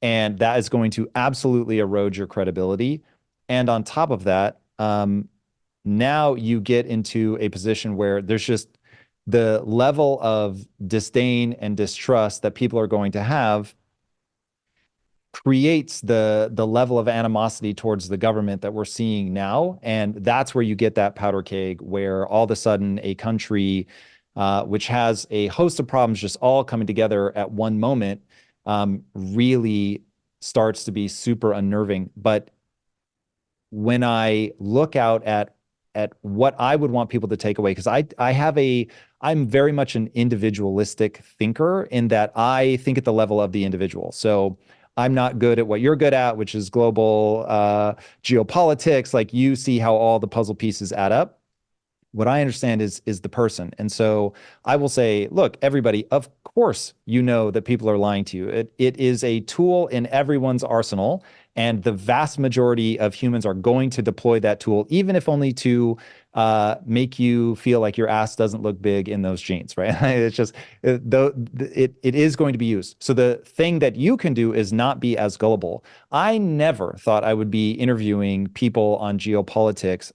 and that is going to absolutely erode your credibility. And on top of that, now you get into a position where there's just the level of disdain and distrust that people are going to have creates the level of animosity towards the government that we're seeing now. And that's where you get that powder keg, where all of a sudden a country which has a host of problems just all coming together at one moment really starts to be super unnerving. But when I look out at what I would want people to take away, because I'm very much an individualistic thinker in that I think at the level of the individual. So I'm not good at what you're good at, which is global geopolitics. Like you see how all the puzzle pieces add up. What I understand is the person. And so I will say, look, everybody, of course, you know that people are lying to you. It is a tool in everyone's arsenal, and the vast majority of humans are going to deploy that tool, even if only to make you feel like your ass doesn't look big in those jeans, right? It's just it is going to be used. So the thing that you can do is not be as gullible. I never thought I would be interviewing people on geopolitics,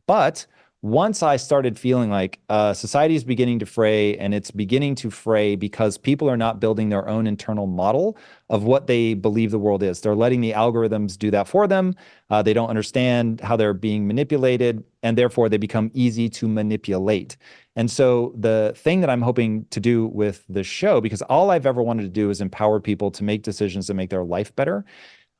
but once I started feeling like society is beginning to fray, and it's beginning to fray because people are not building their own internal model of what they believe the world is. They're letting the algorithms do that for them. They don't understand how they're being manipulated, and therefore they become easy to manipulate. And so the thing that I'm hoping to do with the show, because all I've ever wanted to do is empower people to make decisions that make their life better.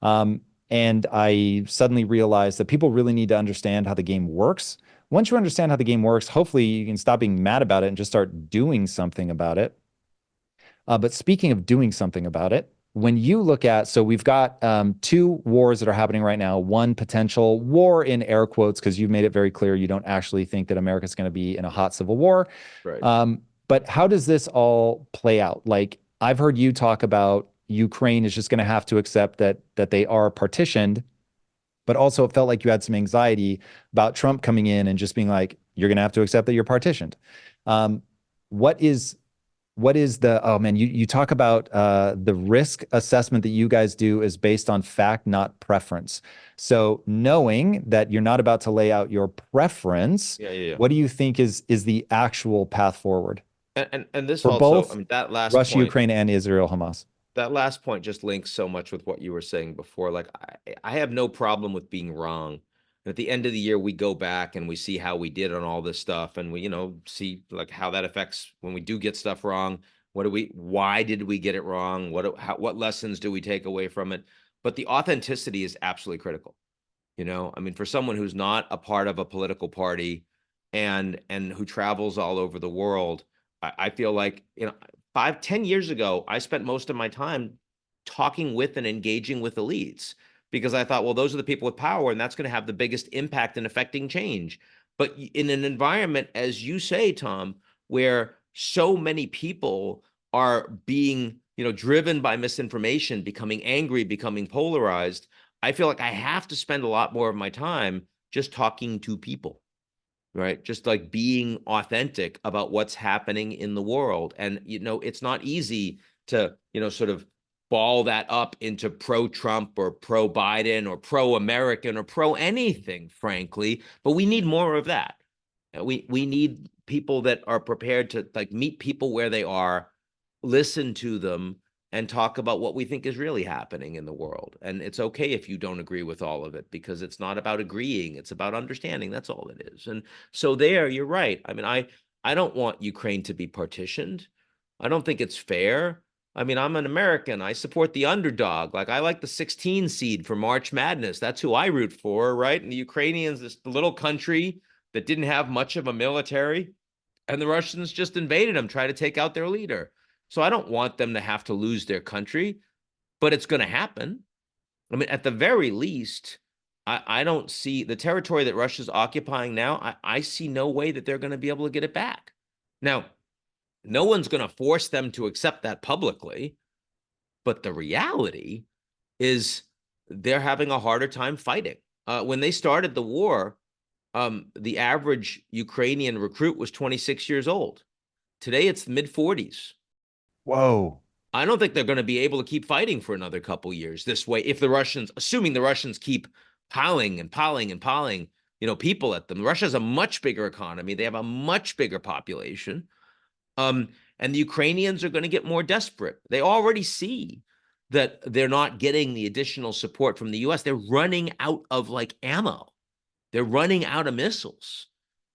And I suddenly realized that people really need to understand how the game works. Once you understand how the game works, hopefully you can stop being mad about it and just start doing something about it. But speaking of doing something about it, when you look at, so we've got two wars that are happening right now, one potential war in air quotes, because you've made it very clear you don't actually think that America's going to be in a hot civil war. Right. But how does this all play out? Like I've heard you talk about Ukraine is just going to have to accept that they are partitioned, but also it felt like you had some anxiety about Trump coming in and just being like, you're going to have to accept that you're partitioned. Um, what is the, oh man, you talk about the risk assessment that you guys do is based on fact, not preference. So knowing that you're not about to lay out your preference, Yeah. what do you think is the actual path forward And this for also, I both mean, that last Russia, point, Ukraine, and Israel, Hamas? just links so much with what you were saying before. Like, I have no problem with being wrong. At the end of the year, we go back and we see how we did on all this stuff, and we, see like how that affects when we do get stuff wrong. Why did we get it wrong? What lessons do we take away from it? But the authenticity is absolutely critical. I mean, for someone who's not a part of a political party and who travels all over the world, I feel like, 5, 10 years ago, I spent most of my time talking with and engaging with elites because I thought, well, those are the people with power, and that's going to have the biggest impact in affecting change. But in an environment, as you say, Tom, where so many people are being, driven by misinformation, becoming angry, becoming polarized, I feel like I have to spend a lot more of my time just talking to people, right? Just like being authentic about what's happening in the world. And, it's not easy to, sort of ball that up into pro-Trump or pro-Biden or pro-American or pro-anything, frankly, but we need more of that. We need people that are prepared to like meet people where they are, listen to them, and talk about what we think is really happening in the world. And it's okay if you don't agree with all of it, because it's not about agreeing, it's about understanding. That's all it is. And so there, you're right. I mean, I don't want Ukraine to be partitioned. I don't think it's fair. I mean, I'm an American. I support the underdog. Like, I like the 16 seed for March Madness. That's who I root for, right? And the Ukrainians, this little country that didn't have much of a military, and the Russians just invaded them, try to take out their leader. So I don't want them to have to lose their country, but it's going to happen. I mean, at the very least, I don't see the territory that Russia's occupying now. I see no way that they're going to be able to get it back. Now, no one's going to force them to accept that publicly, but the reality is they're having a harder time fighting. When they started the war, the average Ukrainian recruit was 26 years old. Today, it's mid 40s. Whoa. I don't think they're going to be able to keep fighting for another couple years this way if the Russians, assuming the Russians keep piling and piling and piling, people at them. Russia's a much bigger economy. They have a much bigger population. And the Ukrainians are going to get more desperate. They already see that they're not getting the additional support from the US. They're running out of like ammo. They're running out of missiles.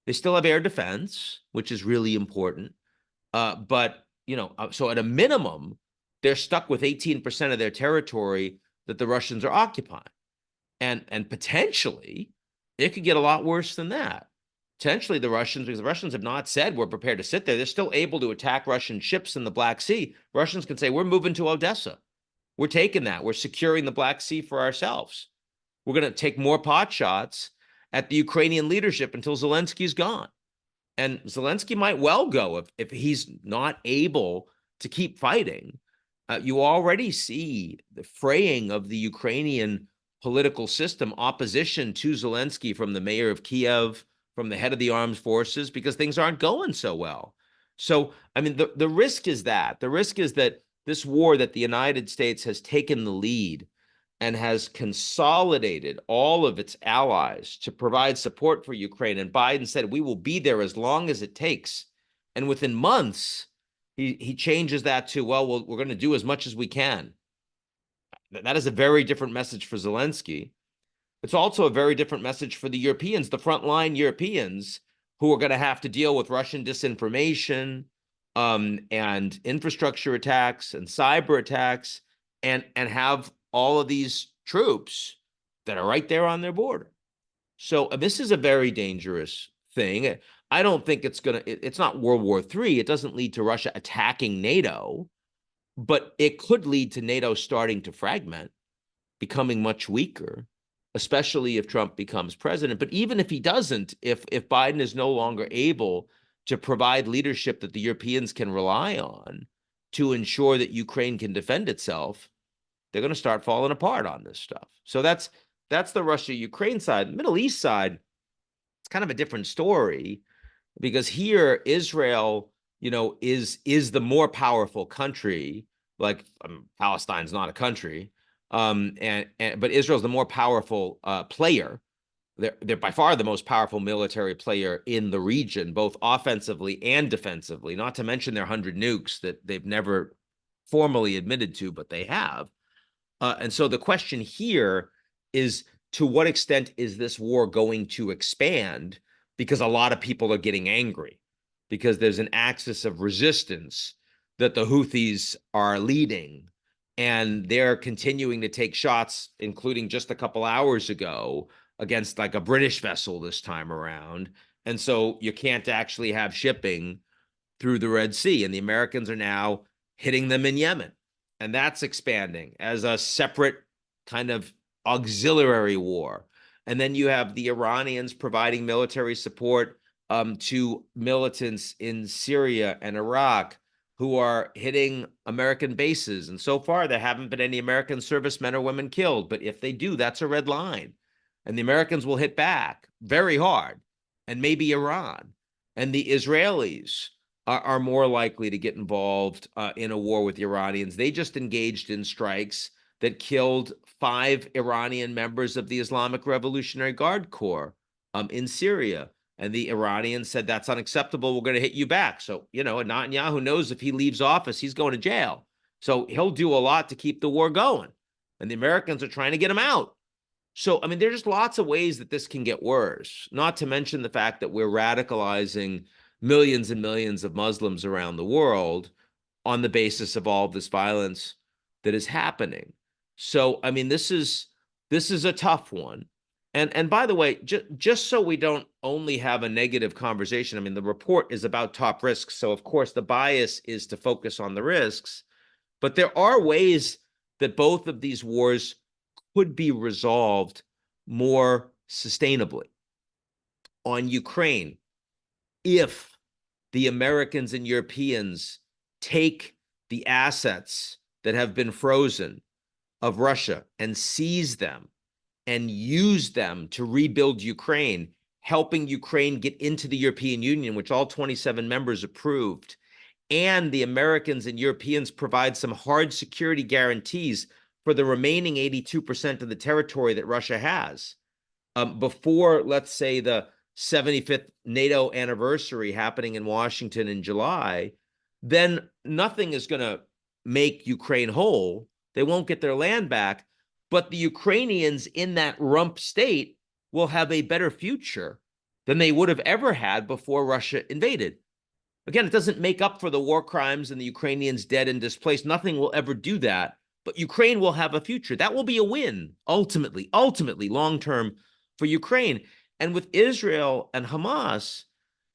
They still have air defense, which is really important. But, so at a minimum, they're stuck with 18% of their territory that the Russians are occupying. And potentially, it could get a lot worse than that. Potentially, because the Russians have not said we're prepared to sit there. They're still able to attack Russian ships in the Black Sea. Russians can say, we're moving to Odessa. we're taking that. We're securing the Black Sea for ourselves. We're going to take more pot shots at the Ukrainian leadership until Zelensky's gone. And Zelensky might well go if he's not able to keep fighting. You already see the fraying of the Ukrainian political system, opposition to Zelensky from the mayor of Kiev, from the head of the armed forces, because things aren't going so well. So, I mean, the risk is that. The risk is that this war that the United States has taken the lead and has consolidated all of its allies to provide support for Ukraine. And Biden said, we will be there as long as it takes. And within months, he changes that to, well, we're going to do as much as we can. That is a very different message for Zelensky. It's also a very different message for the Europeans, the frontline Europeans, who are going to have to deal with Russian disinformation and infrastructure attacks and cyber attacks and have all of these troops that are right there on their border. So this is a very dangerous thing. I don't think it's not World War III. It doesn't lead to Russia attacking NATO, but it could lead to NATO starting to fragment, becoming much weaker, especially if Trump becomes president. But even if he doesn't, if Biden is no longer able to provide leadership that the Europeans can rely on to ensure that Ukraine can defend itself, they're going to start falling apart on this stuff. So that's the Russia-Ukraine side. The Middle East side, it's kind of a different story, because here Israel, is the more powerful country. Like Palestine's not a country, but Israel's the more powerful player. They're by far the most powerful military player in the region, both offensively and defensively. Not to mention their 100 nukes that they've never formally admitted to, but they have. And so the question here is, to what extent is this war going to expand? Because a lot of people are getting angry, because there's an axis of resistance that the Houthis are leading, and they're continuing to take shots, including just a couple hours ago against like a British vessel this time around. And so you can't actually have shipping through the Red Sea, and the Americans are now hitting them in Yemen. And that's expanding as a separate kind of auxiliary war. And then you have the Iranians providing military support to militants in Syria and Iraq who are hitting American bases. And so far, there haven't been any American servicemen or women killed. But if they do, that's a red line. And the Americans will hit back very hard, and maybe Iran. And the Israelis are more likely to get involved in a war with the Iranians. They just engaged in strikes that killed 5 Iranian members of the Islamic Revolutionary Guard Corps in Syria. And the Iranians said, that's unacceptable. We're going to hit you back. So, Netanyahu knows if he leaves office, he's going to jail. So he'll do a lot to keep the war going. And the Americans are trying to get him out. So, I mean, there's just lots of ways that this can get worse, not to mention the fact that we're radicalizing millions and millions of Muslims around the world on the basis of all of this violence that is happening. So, I mean, this is a tough one. And by the way, just so we don't only have a negative conversation, I mean, the report is about top risks. So, of course, the bias is to focus on the risks. But there are ways that both of these wars could be resolved more sustainably. On Ukraine, if the Americans and Europeans take the assets that have been frozen of Russia and seize them and use them to rebuild Ukraine, helping Ukraine get into the European Union, which all 27 members approved, and the Americans and Europeans provide some hard security guarantees for the remaining 82% of the territory that Russia has, before, let's say, the 75th NATO anniversary happening in Washington in July, then nothing is going to make Ukraine whole. They won't get their land back, but the Ukrainians in that rump state will have a better future than they would have ever had before Russia invaded. Again, it doesn't make up for the war crimes and the Ukrainians dead and displaced. Nothing will ever do that, but Ukraine will have a future. That will be a win, ultimately, long-term for Ukraine. And with Israel and Hamas,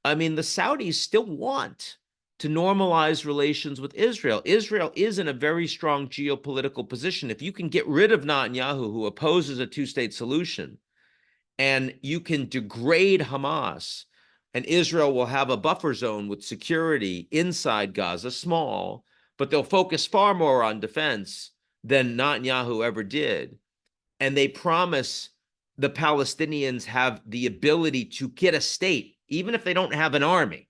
I mean, the Saudis still want to normalize relations with Israel. Israel is in a very strong geopolitical position. If you can get rid of Netanyahu, who opposes a two-state solution, and you can degrade Hamas, and Israel will have a buffer zone with security inside Gaza, small, but they'll focus far more on defense than Netanyahu ever did. And they promise the Palestinians have the ability to get a state, even if they don't have an army.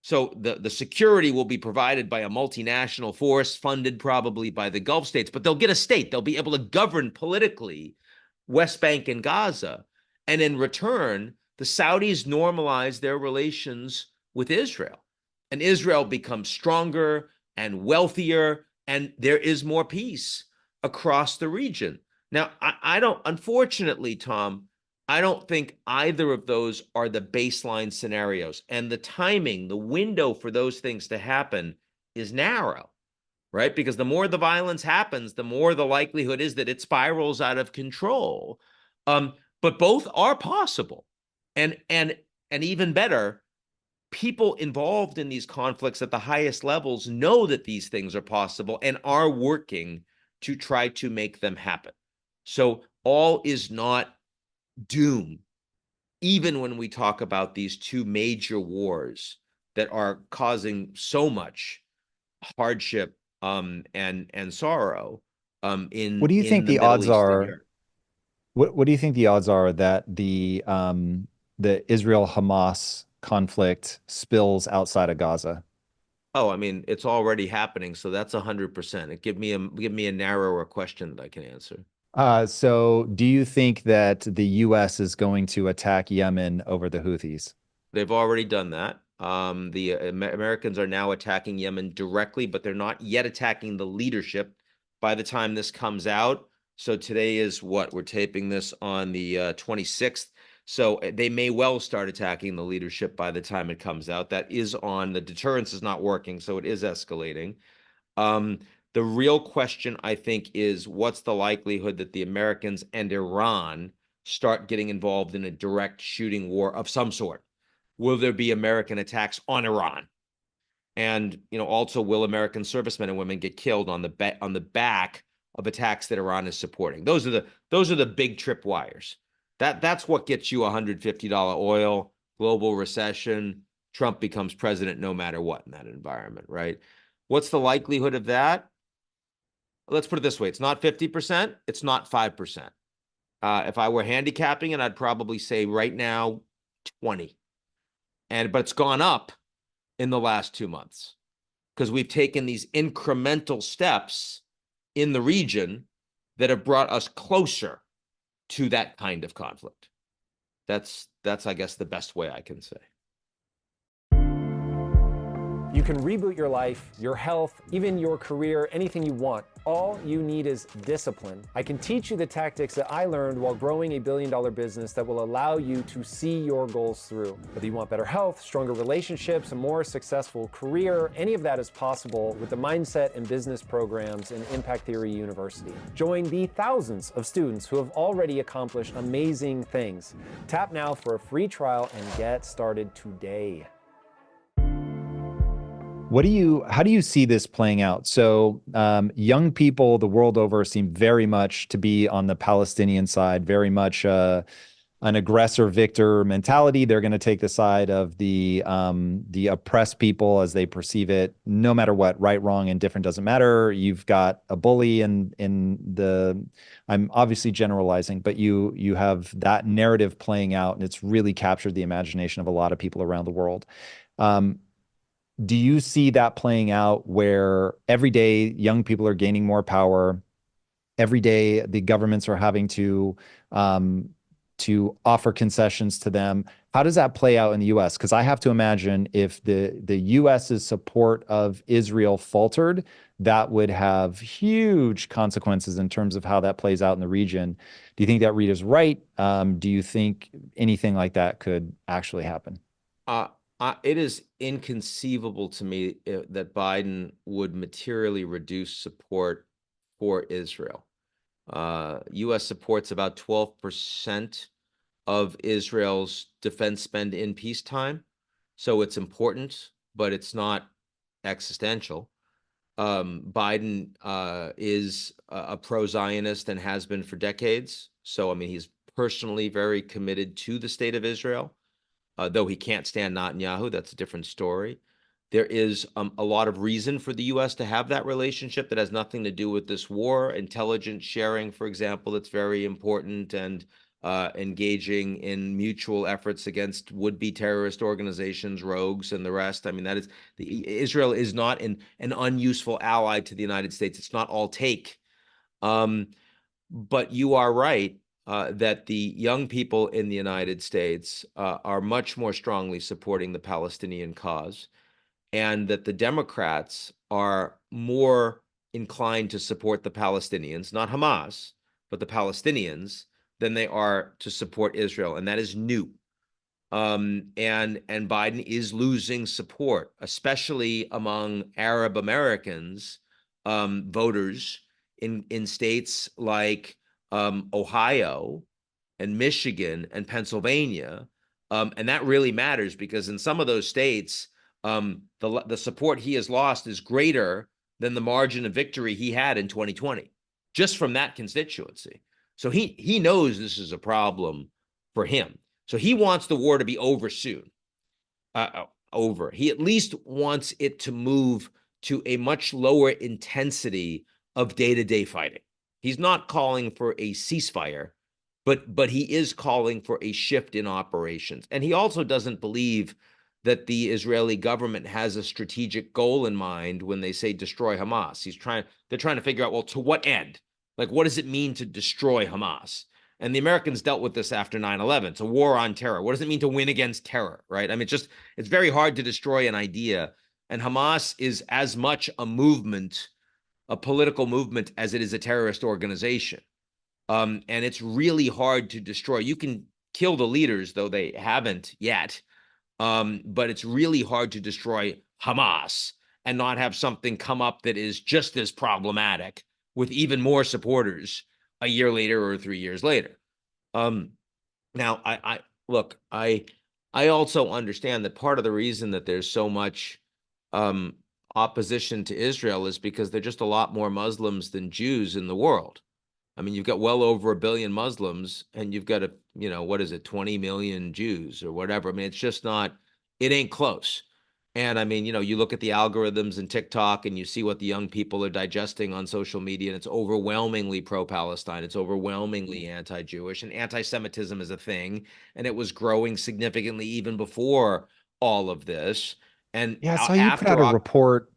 So the security will be provided by a multinational force funded probably by the Gulf states, but they'll get a state. They'll be able to govern politically West Bank and Gaza. And in return, the Saudis normalize their relations with Israel. And Israel becomes stronger and wealthier, and there is more peace across the region. Now, I don't, unfortunately, Tom, I don't think either of those are the baseline scenarios. And the timing, the window for those things to happen is narrow, right? Because the more the violence happens, the more the likelihood is that it spirals out of control. But both are possible. And even better, people involved in these conflicts at the highest levels know that these things are possible and are working to try to make them happen. So all is not doom, even when we talk about these two major wars that are causing so much hardship and sorrow What do you in think the the Middle odds East and are? Europe. What do you think the odds are that the Israel-Hamas conflict spills outside of Gaza? Oh, I mean, it's already happening, so that's 100%. Give me a narrower question that I can answer. So do you think that the US is going to attack Yemen over the Houthis? They've already done that. The Americans are now attacking Yemen directly, but they're not yet attacking the leadership by the time this comes out. So today is what? We're taping this on the 26th. So they may well start attacking the leadership by the time it comes out. That is on, the deterrence is not working, so it is escalating. The real question, I think, is what's the likelihood that the Americans and Iran start getting involved in a direct shooting war of some sort? Will there be American attacks on Iran? And also, will American servicemen and women get killed on the back of attacks that Iran is supporting? Those are the big tripwires. That's what gets you $150 oil, global recession. Trump becomes president no matter what in that environment, right? What's the likelihood of that? Let's put it this way. It's not 50%. It's not 5%. If I were handicapping it, I'd probably say right now 20. But it's gone up in the last 2 months because we've taken these incremental steps in the region that have brought us closer to that kind of conflict. That's I guess the best way I can say. You can reboot your life, your health, even your career, anything you want. All you need is discipline. I can teach you the tactics that I learned while growing a billion-dollar business that will allow you to see your goals through. Whether you want better health, stronger relationships, a more successful career, any of that is possible with the mindset and business programs in Impact Theory University. Join the thousands of students who have already accomplished amazing things. Tap now for a free trial and get started today. How do you see this playing out? So young people the world over seem very much to be on the Palestinian side, very much an aggressor-victor mentality. They're going to take the side of the oppressed people as they perceive it, no matter what, right, wrong, and different doesn't matter. You've got a bully in the, I'm obviously generalizing, but you have that narrative playing out, and it's really captured the imagination of a lot of people around the world. Do you see that playing out where every day young people are gaining more power? Every day the governments are having to offer concessions to them. How does that play out in the U.S.? Because I have to imagine if the U.S.'s support of Israel faltered, that would have huge consequences in terms of how that plays out in the region. Do you think that read is right? Do you think anything like that could actually happen? It is inconceivable to me that Biden would materially reduce support for Israel. U.S. supports about 12% of Israel's defense spend in peacetime. So it's important, but it's not existential. Biden is a pro-Zionist and has been for decades. So, I mean, he's personally very committed to the state of Israel, though he can't stand Netanyahu. That's a different story. There is a lot of reason for the U.S. to have that relationship that has nothing to do with this war. Intelligence sharing, for example, that's very important, and engaging in mutual efforts against would-be terrorist organizations, rogues, and the rest. I mean, that is Israel is not an unuseful ally to the United States. It's not all take. But you are right that the young people in the United States are much more strongly supporting the Palestinian cause, and that the Democrats are more inclined to support the Palestinians, not Hamas, but the Palestinians, than they are to support Israel. And that is new. And Biden is losing support, especially among Arab Americans, voters in states like Ohio and Michigan and Pennsylvania. And that really matters, because in some of those states, the support he has lost is greater than the margin of victory he had in 2020, just from that constituency. So he knows this is a problem for him. So he wants the war to be over soon. Over. He at least wants it to move to a much lower intensity of day-to-day fighting. He's not calling for a ceasefire, but he is calling for a shift in operations. And he also doesn't believe that the Israeli government has a strategic goal in mind when they say destroy Hamas. They're trying to figure out, well, to what end? Like, what does it mean to destroy Hamas? And the Americans dealt with this after 9/11. It's a war on terror. What does it mean to win against terror, right? I mean, it's very hard to destroy an idea. And Hamas is as much a movement, a political movement, as it is a terrorist organization. And it's really hard to destroy. You can kill the leaders, though they haven't yet. But it's really hard to destroy Hamas and not have something come up that is just as problematic with even more supporters a year later or 3 years later. Now, I also understand that part of the reason that there's so much opposition to Israel is because there are just a lot more Muslims than Jews in the world. I mean, you've got well over 1 billion Muslims, and you've got 20 million Jews or whatever. I mean, it's just not, it ain't close. And I mean, you look at the algorithms in TikTok and you see what the young people are digesting on social media, and it's overwhelmingly pro-Palestine. It's overwhelmingly anti-Jewish, and anti-Semitism is a thing. And it was growing significantly even before all of this. And Yeah, I saw you put out a report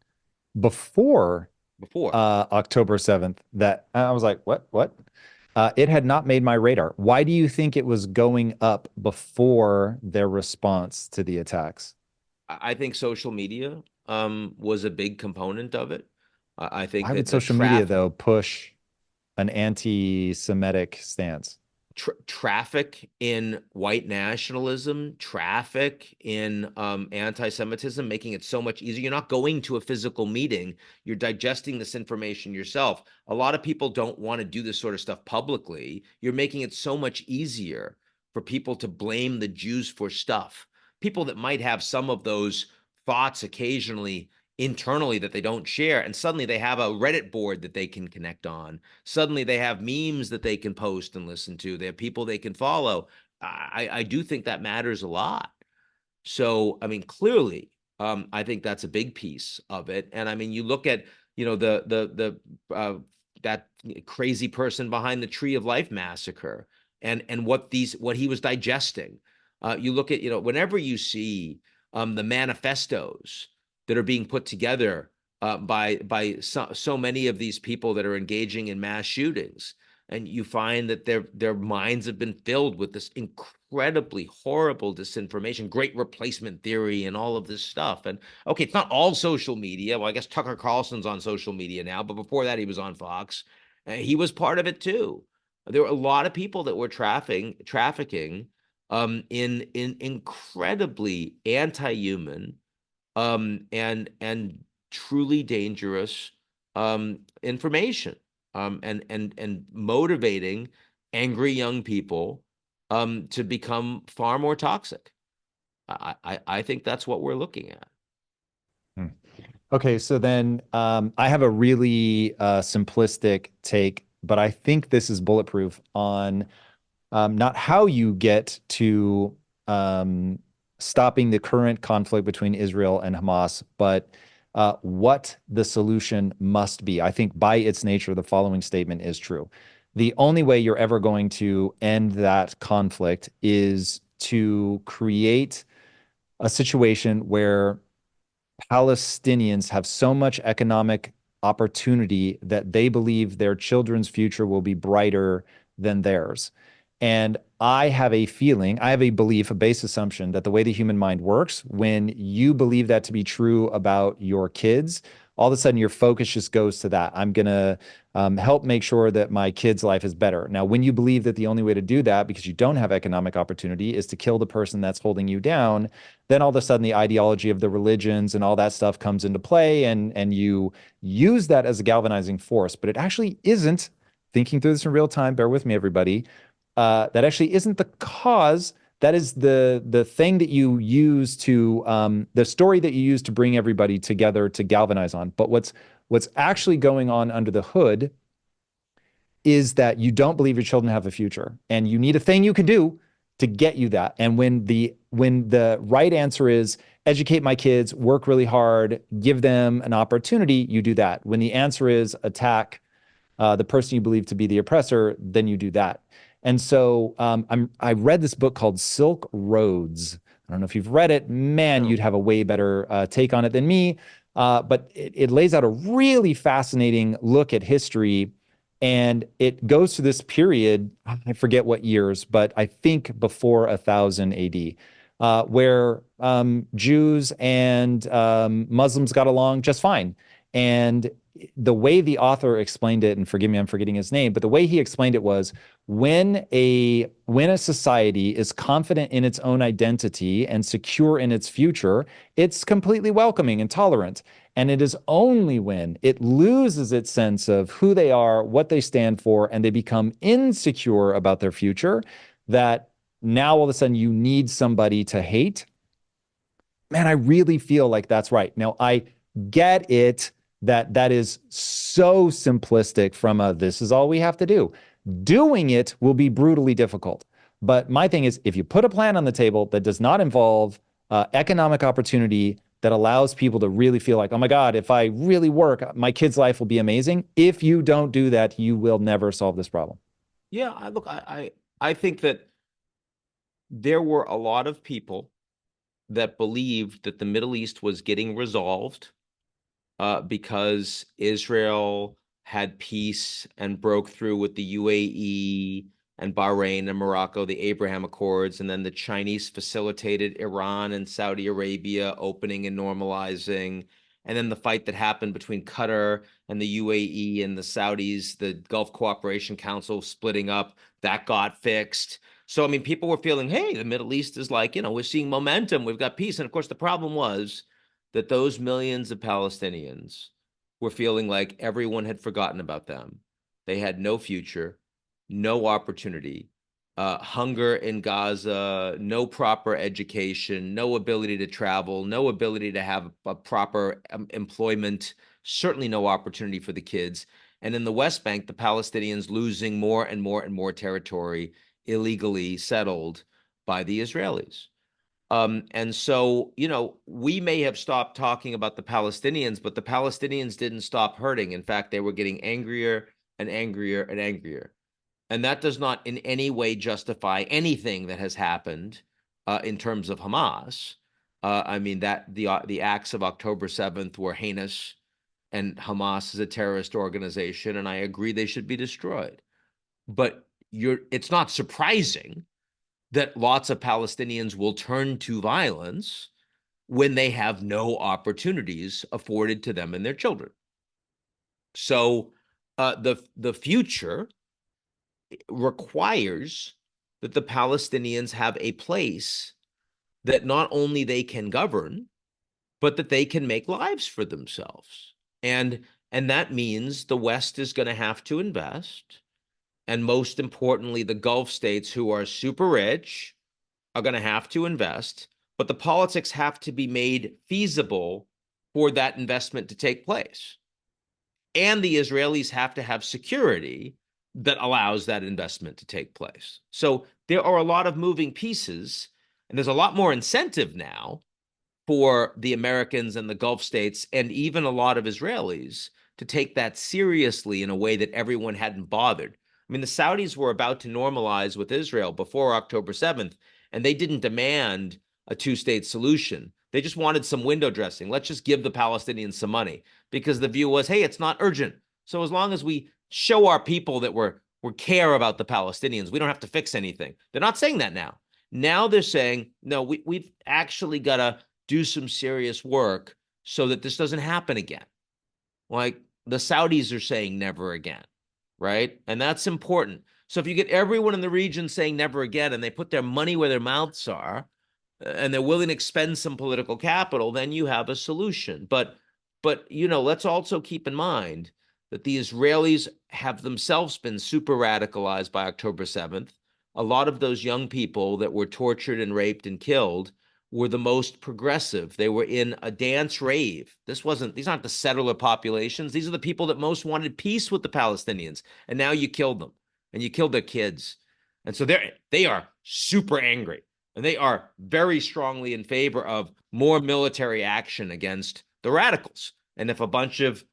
before October 7th that I was like, what? It had not made my radar. Why do you think it was going up before their response to the attacks? I think social media was a big component of it. I think Why that would social media, though, push an anti-Semitic stance? Traffic in white nationalism, traffic in anti-Semitism, making it so much easier. You're not going to a physical meeting. You're digesting this information yourself. A lot of people don't want to do this sort of stuff publicly. You're making it so much easier for people to blame the Jews for stuff. People that might have some of those thoughts occasionally internally that they don't share, and suddenly they have a Reddit board that they can connect on. Suddenly they have memes that they can post and listen to. They have people they can follow. I do think that matters a lot. So, I mean, clearly, I think that's a big piece of it. And I mean, you look at, that crazy person behind the Tree of Life massacre, and what he was digesting. You look at, whenever you see the manifestos that are being put together by so many of these people that are engaging in mass shootings, and you find that their minds have been filled with this incredibly horrible disinformation, great replacement theory, and all of this stuff. And okay, it's not all social media. Well, I guess Tucker Carlson's on social media now, but before that, he was on Fox. He was part of it too. There were a lot of people that were trafficking in incredibly anti-human and truly dangerous information, and motivating angry young people to become far more toxic. I think that's what we're looking at. Okay, so then I have a really simplistic take, but I think this is bulletproof on not how you get to um, stopping the current conflict between Israel and Hamas, but what the solution must be. I think by its nature, the following statement is true. The only way you're ever going to end that conflict is to create a situation where Palestinians have so much economic opportunity that they believe their children's future will be brighter than theirs. And I have a feeling, I have a belief, a base assumption that the way the human mind works, when you believe that to be true about your kids, all of a sudden your focus just goes to that. I'm going to help make sure that my kid's life is better. Now, when you believe that the only way to do that, because you don't have economic opportunity, is to kill the person that's holding you down, then all of a sudden the ideology of the religions and all that stuff comes into play, and you use that as a galvanizing force. But it actually isn't, thinking through this in real time, bear with me, everybody, that actually isn't the cause. That is the thing that you use to the story that you use to bring everybody together to galvanize on. But what's actually going on under the hood is that you don't believe your children have a future, and you need a thing you can do to get you that. And when the right answer is educate my kids, work really hard, give them an opportunity, you do that. When the answer is attack the person you believe to be the oppressor, then you do that. And so I read this book called Silk Roads. I don't know if you've read it. Man, No. you'd have a way better take on it than me. But it lays out a really fascinating look at history. And it goes to this period, I forget what years, but I think before 1000 AD, where Jews and Muslims got along just fine. And the way the author explained it, and forgive me, I'm forgetting his name, but the way he explained it was when a society is confident in its own identity and secure in its future, it's completely welcoming and tolerant. And it is only when it loses its sense of who they are, what they stand for, and they become insecure about their future, that now all of a sudden you need somebody to hate. Man, I really feel like that's right. Now, I get it that is so simplistic from a this is all we have to do. Doing it will be brutally difficult. But my thing is, if you put a plan on the table that does not involve economic opportunity, that allows people to really feel like, oh my God, if I really work, my kid's life will be amazing. If you don't do that, you will never solve this problem. Yeah, I think that there were a lot of people that believed that the Middle East was getting resolved because Israel had peace and broke through with the UAE and Bahrain and Morocco, the Abraham Accords, and then the Chinese facilitated Iran and Saudi Arabia opening and normalizing. And then the fight that happened between Qatar and the UAE and the Saudis, the Gulf Cooperation Council splitting up, that got fixed. So, I mean, people were feeling, hey, the Middle East is like, we're seeing momentum, we've got peace. And of course, the problem was that those millions of Palestinians were feeling like everyone had forgotten about them. They had no future, no opportunity, hunger in Gaza, no proper education, no ability to travel, no ability to have a proper employment, certainly no opportunity for the kids. And in the West Bank, the Palestinians losing more and more and more territory illegally settled by the Israelis. And so, we may have stopped talking about the Palestinians, but the Palestinians didn't stop hurting. In fact, they were getting angrier and angrier and angrier. And that does not in any way justify anything that has happened in terms of Hamas. I mean, that the acts of October 7th were heinous, and Hamas is a terrorist organization, and I agree they should be destroyed. But it's not surprising that lots of Palestinians will turn to violence when they have no opportunities afforded to them and their children. So the future requires that the Palestinians have a place that not only they can govern, but that they can make lives for themselves. And that means the West is going to have to invest. And most importantly, the Gulf states, who are super rich, are going to have to invest. But the politics have to be made feasible for that investment to take place. And the Israelis have to have security that allows that investment to take place. So there are a lot of moving pieces, and there's a lot more incentive now for the Americans and the Gulf states, and even a lot of Israelis, to take that seriously in a way that everyone hadn't bothered. I mean, the Saudis were about to normalize with Israel before October 7th, and they didn't demand a two-state solution. They just wanted some window dressing. Let's just give the Palestinians some money, because the view was, hey, it's not urgent. So as long as we show our people that we care about the Palestinians, we don't have to fix anything. They're not saying that now. Now they're saying, no, we've actually got to do some serious work so that this doesn't happen again. Like the Saudis are saying never again, right? And that's important. So if you get everyone in the region saying never again, and they put their money where their mouths are, and they're willing to expend some political capital, then you have a solution. But let's also keep in mind that the Israelis have themselves been super radicalized by October 7th. A lot of those young people that were tortured and raped and killed were the most progressive. They were in a dance rave. These aren't the settler populations. These are the people that most wanted peace with the Palestinians. And now you killed them, and you killed their kids. And so they are super angry, and they are very strongly in favor of more military action against the radicals. And if a bunch of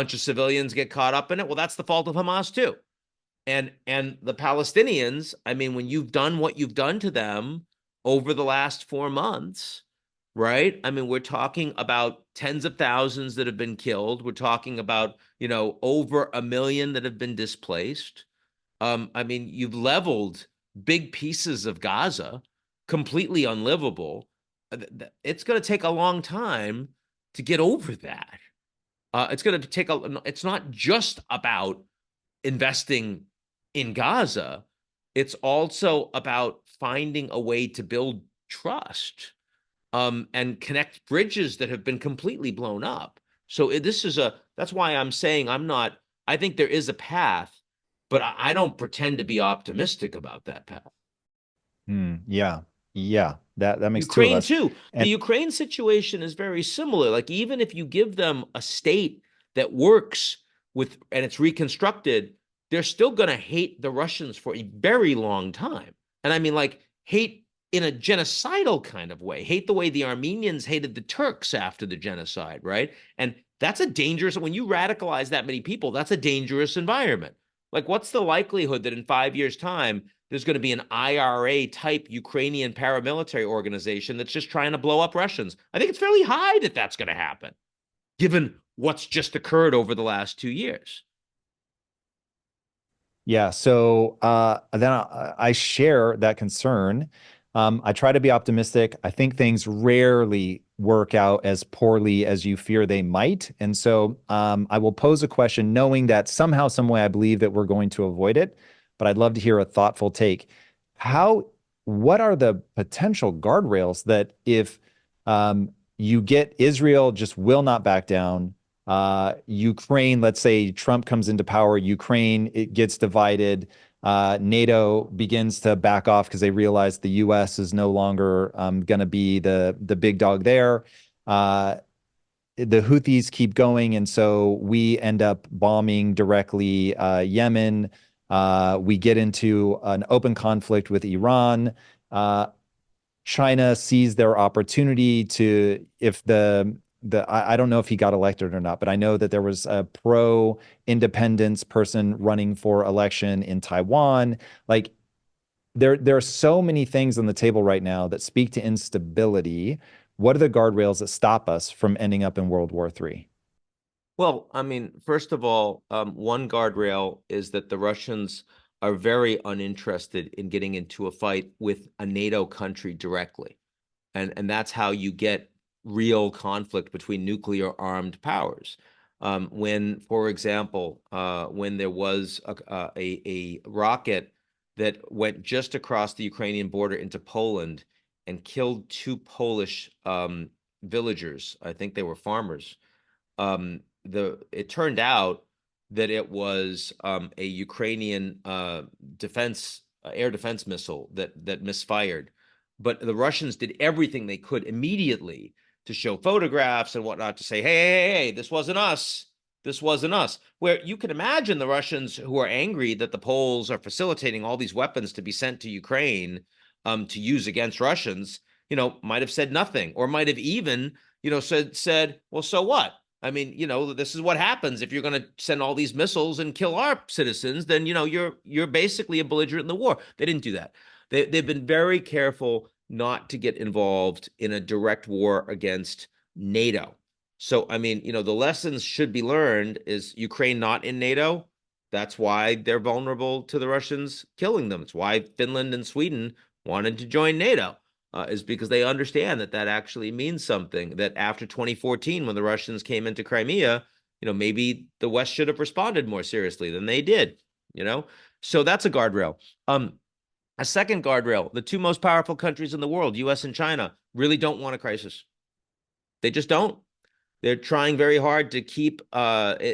civilians get caught up in it, well, that's the fault of Hamas too. And the Palestinians, I mean, when you've done what you've done to them over the last 4 months, right? I mean, we're talking about tens of thousands that have been killed. We're talking about, over 1 million that have been displaced. I mean, you've leveled big pieces of Gaza, completely unlivable. It's going to take a long time to get over that. It's not just about investing in Gaza. It's also about finding a way to build trust, and connect bridges that have been completely blown up. So that's why I'm saying I think there is a path, but I don't pretend to be optimistic about that path. Yeah. That makes two of Ukraine us. too. And The Ukraine situation is very similar. Like, even if you give them a state that works and it's reconstructed, they're still going to hate the Russians for a very long time. And I mean, like, hate in a genocidal kind of way, hate the way the Armenians hated the Turks after the genocide, right? And that's when you radicalize that many people, that's a dangerous environment. Like, what's the likelihood that in 5 years' time, there's going to be an IRA type Ukrainian paramilitary organization that's just trying to blow up Russians? I think it's fairly high that that's going to happen, given what's just occurred over the last 2 years. yeah, so then I share that concern. I try to be optimistic. I think things rarely work out as poorly as you fear they might. And so I will pose a question knowing that somehow, some way, I believe that we're going to avoid it. But I'd love to hear a thoughtful take. What are the potential guardrails that if you get Israel just will not back down, Ukraine, let's say Trump comes into power, it gets divided, NATO begins to back off because they realize the US is no longer going to be the big dog there. The Houthis keep going, and so we end up bombing directly Yemen. We get into an open conflict with Iran. China sees their opportunity to, if I don't know if he got elected or not, but I know that there was a pro-independence person running for election in Taiwan. Like, there are so many things on the table right now that speak to instability. What are the guardrails that stop us from ending up in World War III? Well, I mean, first of all, one guardrail is that the Russians are very uninterested in getting into a fight with a NATO country directly. And that's how you get real conflict between nuclear armed powers. When, for example, when there was a rocket that went just across the Ukrainian border into Poland and killed 2 Polish villagers, I think they were farmers. It turned out that it was a Ukrainian air defense missile that misfired. But the Russians did everything they could immediately to show photographs and whatnot to say, hey, this wasn't us. This wasn't us. Where you can imagine the Russians who are angry that the Poles are facilitating all these weapons to be sent to Ukraine to use against Russians, might have said nothing, or might have even, said, well, so what? I mean, this is what happens if you're going to send all these missiles and kill our citizens. Then, you're basically a belligerent in the war. They didn't do that. They've been very careful not to get involved in a direct war against NATO. So, I mean, the lessons should be learned is Ukraine not in NATO. That's why they're vulnerable to the Russians killing them. It's why Finland and Sweden wanted to join NATO, is because they understand that actually means something, that after 2014, when the Russians came into Crimea, maybe the West should have responded more seriously than they did, So that's a guardrail. A second guardrail, the two most powerful countries in the world, US and China, really don't want a crisis. They just don't. They're trying very hard to keep any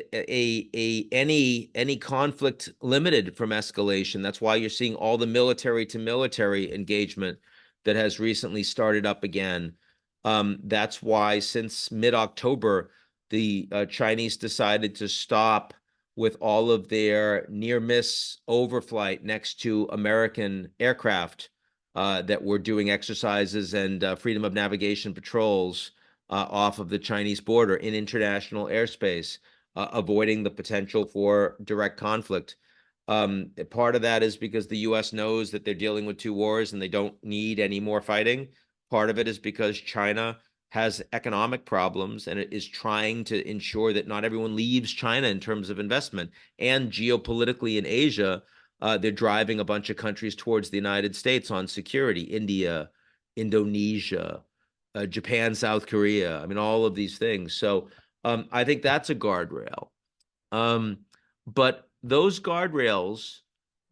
conflict limited from escalation. That's why you're seeing all the military to military engagement that has recently started up again. That's why since mid-October, the Chinese decided to stop with all of their near-miss overflight next to American aircraft that were doing exercises and freedom of navigation patrols off of the Chinese border in international airspace, avoiding the potential for direct conflict. Part of that is because the U.S. knows that they're dealing with two wars and they don't need any more fighting. Part of it is because China has economic problems and it is trying to ensure that not everyone leaves China in terms of investment. And geopolitically in Asia, they're driving a bunch of countries towards the United States on security: India, Indonesia, Japan, South Korea. I mean, all of these things. So I think that's a guardrail. But those guardrails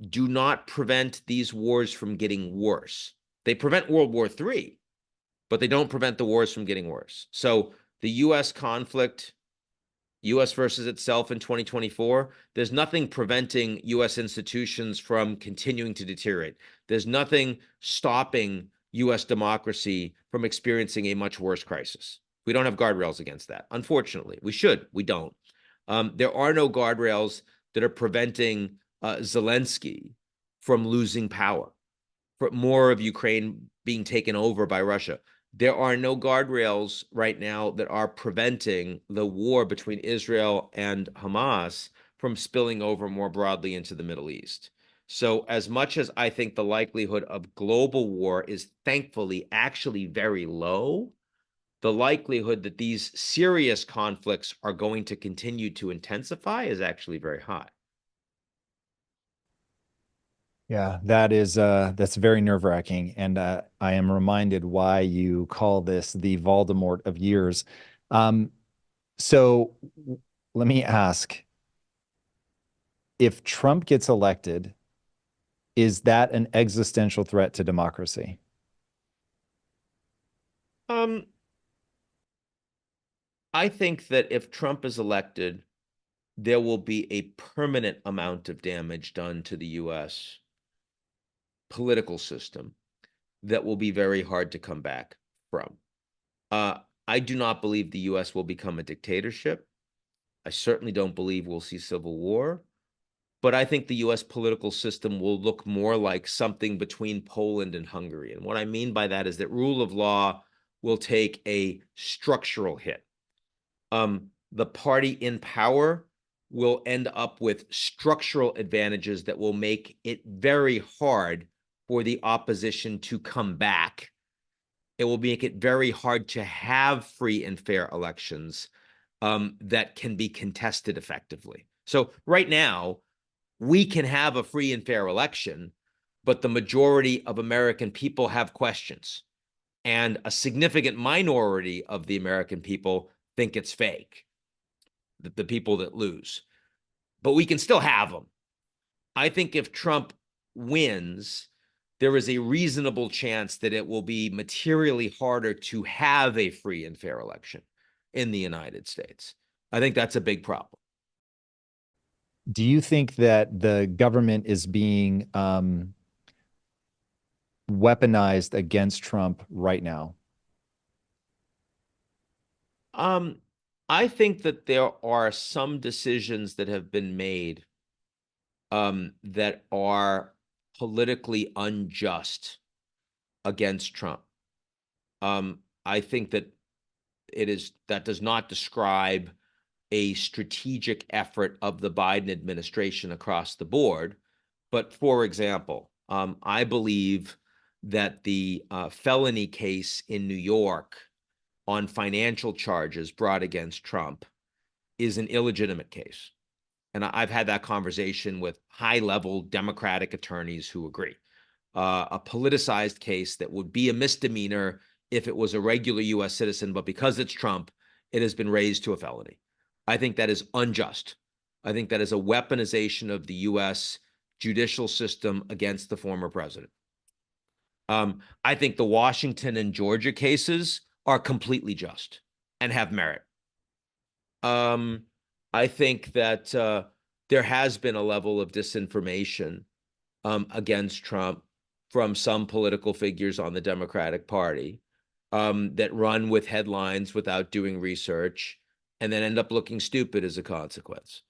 do not prevent these wars from getting worse. They prevent World War III, but they don't prevent the wars from getting worse. So the U.S. conflict, U.S. versus itself in 2024, there's nothing preventing U.S. institutions from continuing to deteriorate. There's nothing stopping U.S. democracy from experiencing a much worse crisis. We don't have guardrails against that. Unfortunately, we should. We don't. There are no guardrails that are preventing Zelensky from losing power, for more of Ukraine being taken over by Russia. There are no guardrails right now that are preventing the war between Israel and Hamas from spilling over more broadly into the Middle East. So as much as I think the likelihood of global war is thankfully actually very low, the likelihood that these serious conflicts are going to continue to intensify is actually very high. Yeah, that's very nerve-wracking. And I am reminded why you call this the Voldemort of years. So let me ask, if Trump gets elected, is that an existential threat to democracy? I think that if Trump is elected, there will be a permanent amount of damage done to the U.S. political system that will be very hard to come back from. I do not believe the U.S. will become a dictatorship. I certainly don't believe we'll see civil war. But I think the U.S. political system will look more like something between Poland and Hungary. And what I mean by that is that rule of law will take a structural hit. The party in power will end up with structural advantages that will make it very hard for the opposition to come back. It will make it very hard to have free and fair elections that can be contested effectively. So right now, we can have a free and fair election, but the majority of American people have questions. And a significant minority of the American people think it's fake, the people that lose. But we can still have them. I think if Trump wins, there is a reasonable chance that it will be materially harder to have a free and fair election in the United States. I think that's a big problem. Do you think that the government is being weaponized against Trump right now? I think that there are some decisions that have been made that are politically unjust against Trump. I think that that does not describe a strategic effort of the Biden administration across the board. But for example, I believe that the felony case in New York on financial charges brought against Trump is an illegitimate case. And I've had that conversation with high-level Democratic attorneys who agree. A politicized case that would be a misdemeanor if it was a regular U.S. citizen, but because it's Trump, it has been raised to a felony. I think that is unjust. I think that is a weaponization of the U.S. judicial system against the former president. I think the Washington and Georgia cases are completely just and have merit. I think that there has been a level of disinformation against Trump from some political figures on the Democratic Party that run with headlines without doing research and then end up looking stupid as a consequence.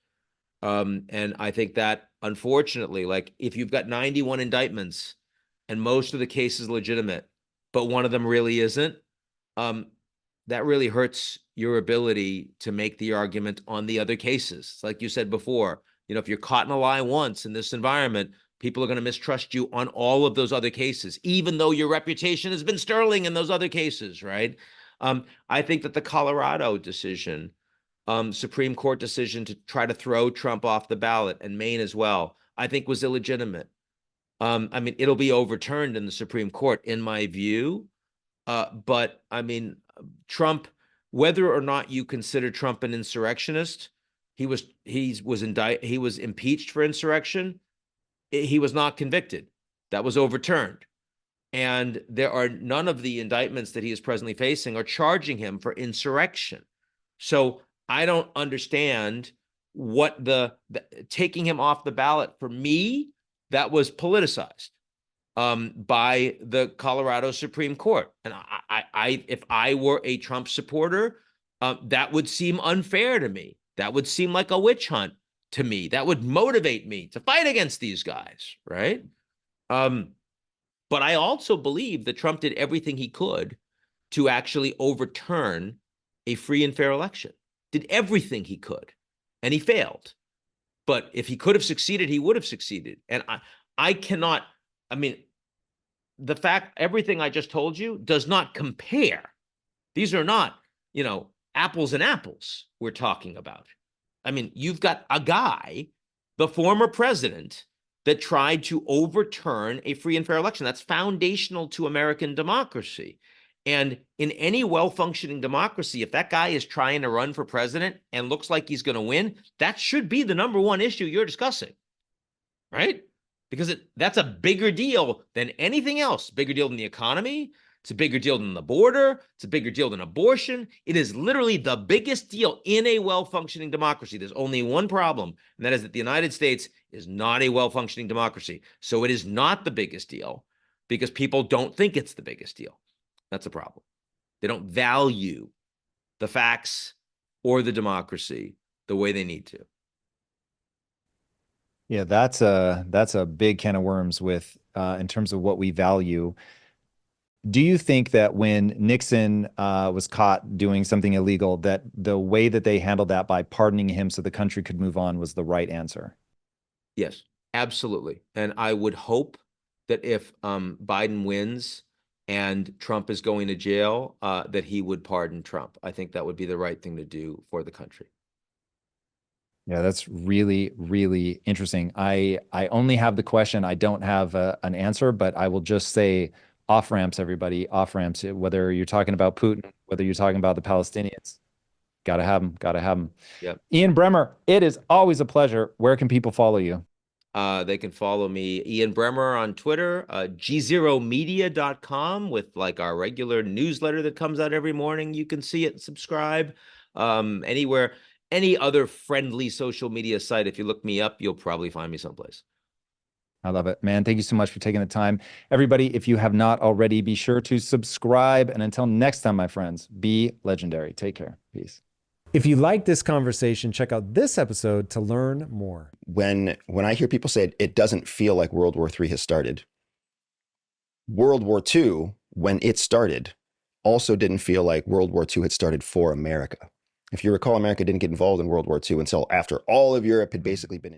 And I think that, unfortunately, like if you've got 91 indictments and most of the cases legitimate, but one of them really isn't, that really hurts your ability to make the argument on the other cases. Like you said before, if you're caught in a lie once in this environment, people are going to mistrust you on all of those other cases, even though your reputation has been sterling in those other cases, right? I think that the Colorado decision, Supreme Court decision to try to throw Trump off the ballot, and Maine as well, I think was illegitimate. I mean, it'll be overturned in the Supreme Court, in my view. But I mean, Trump, whether or not you consider Trump an insurrectionist, he was impeached for insurrection. He was not convicted. That was overturned. And there are none of the indictments that he is presently facing are charging him for insurrection. So I don't understand what taking him off the ballot. For me, that was politicized by the Colorado Supreme Court. And if I were a Trump supporter, that would seem unfair to me. That would seem like a witch hunt to me. That would motivate me to fight against these guys, right? But I also believe that Trump did everything he could to actually overturn a free and fair election. Did everything he could, and he failed. But if he could have succeeded, he would have succeeded. And I cannot, I mean, the fact, everything I just told you does not compare. These are not, apples and apples we're talking about. I mean, you've got a guy, the former president, that tried to overturn a free and fair election. That's foundational to American democracy. And in any well-functioning democracy, if that guy is trying to run for president and looks like he's going to win, that should be the number one issue you're discussing, right? Because that's a bigger deal than anything else. Bigger deal than the economy. It's a bigger deal than the border. It's a bigger deal than abortion. It is literally the biggest deal in a well-functioning democracy. There's only one problem, and that is that the United States is not a well-functioning democracy. So it is not the biggest deal because people don't think it's the biggest deal. That's a problem. They don't value the facts or the democracy the way they need to. Yeah, that's a big can of worms with in terms of what we value. Do you think that when Nixon was caught doing something illegal, that the way that they handled that by pardoning him so the country could move on was the right answer? Yes, absolutely. And I would hope that if Biden wins and Trump is going to jail, that he would pardon Trump. I think that would be the right thing to do for the country. Yeah, that's really, really interesting. I only have the question. I don't have an answer, but I will just say off ramps, everybody, off ramps. Whether you're talking about Putin, whether you're talking about the Palestinians, gotta have them, gotta have them. Yep. Ian Bremmer, it is always a pleasure. Where can people follow you? They can follow me, Ian Bremmer, on Twitter, GZEROmedia.com, with like our regular newsletter that comes out every morning. You can see it and subscribe. Anywhere, any other friendly social media site. If you look me up, you'll probably find me someplace. I love it, man. Thank you so much for taking the time. Everybody, if you have not already, be sure to subscribe. And until next time, my friends, be legendary. Take care. Peace. If you like this conversation, check out this episode to learn more. When I hear people say it doesn't feel like World War III has started, World War II, when it started, also didn't feel like World War II had started for America. If you recall, America didn't get involved in World War II until after all of Europe had basically been in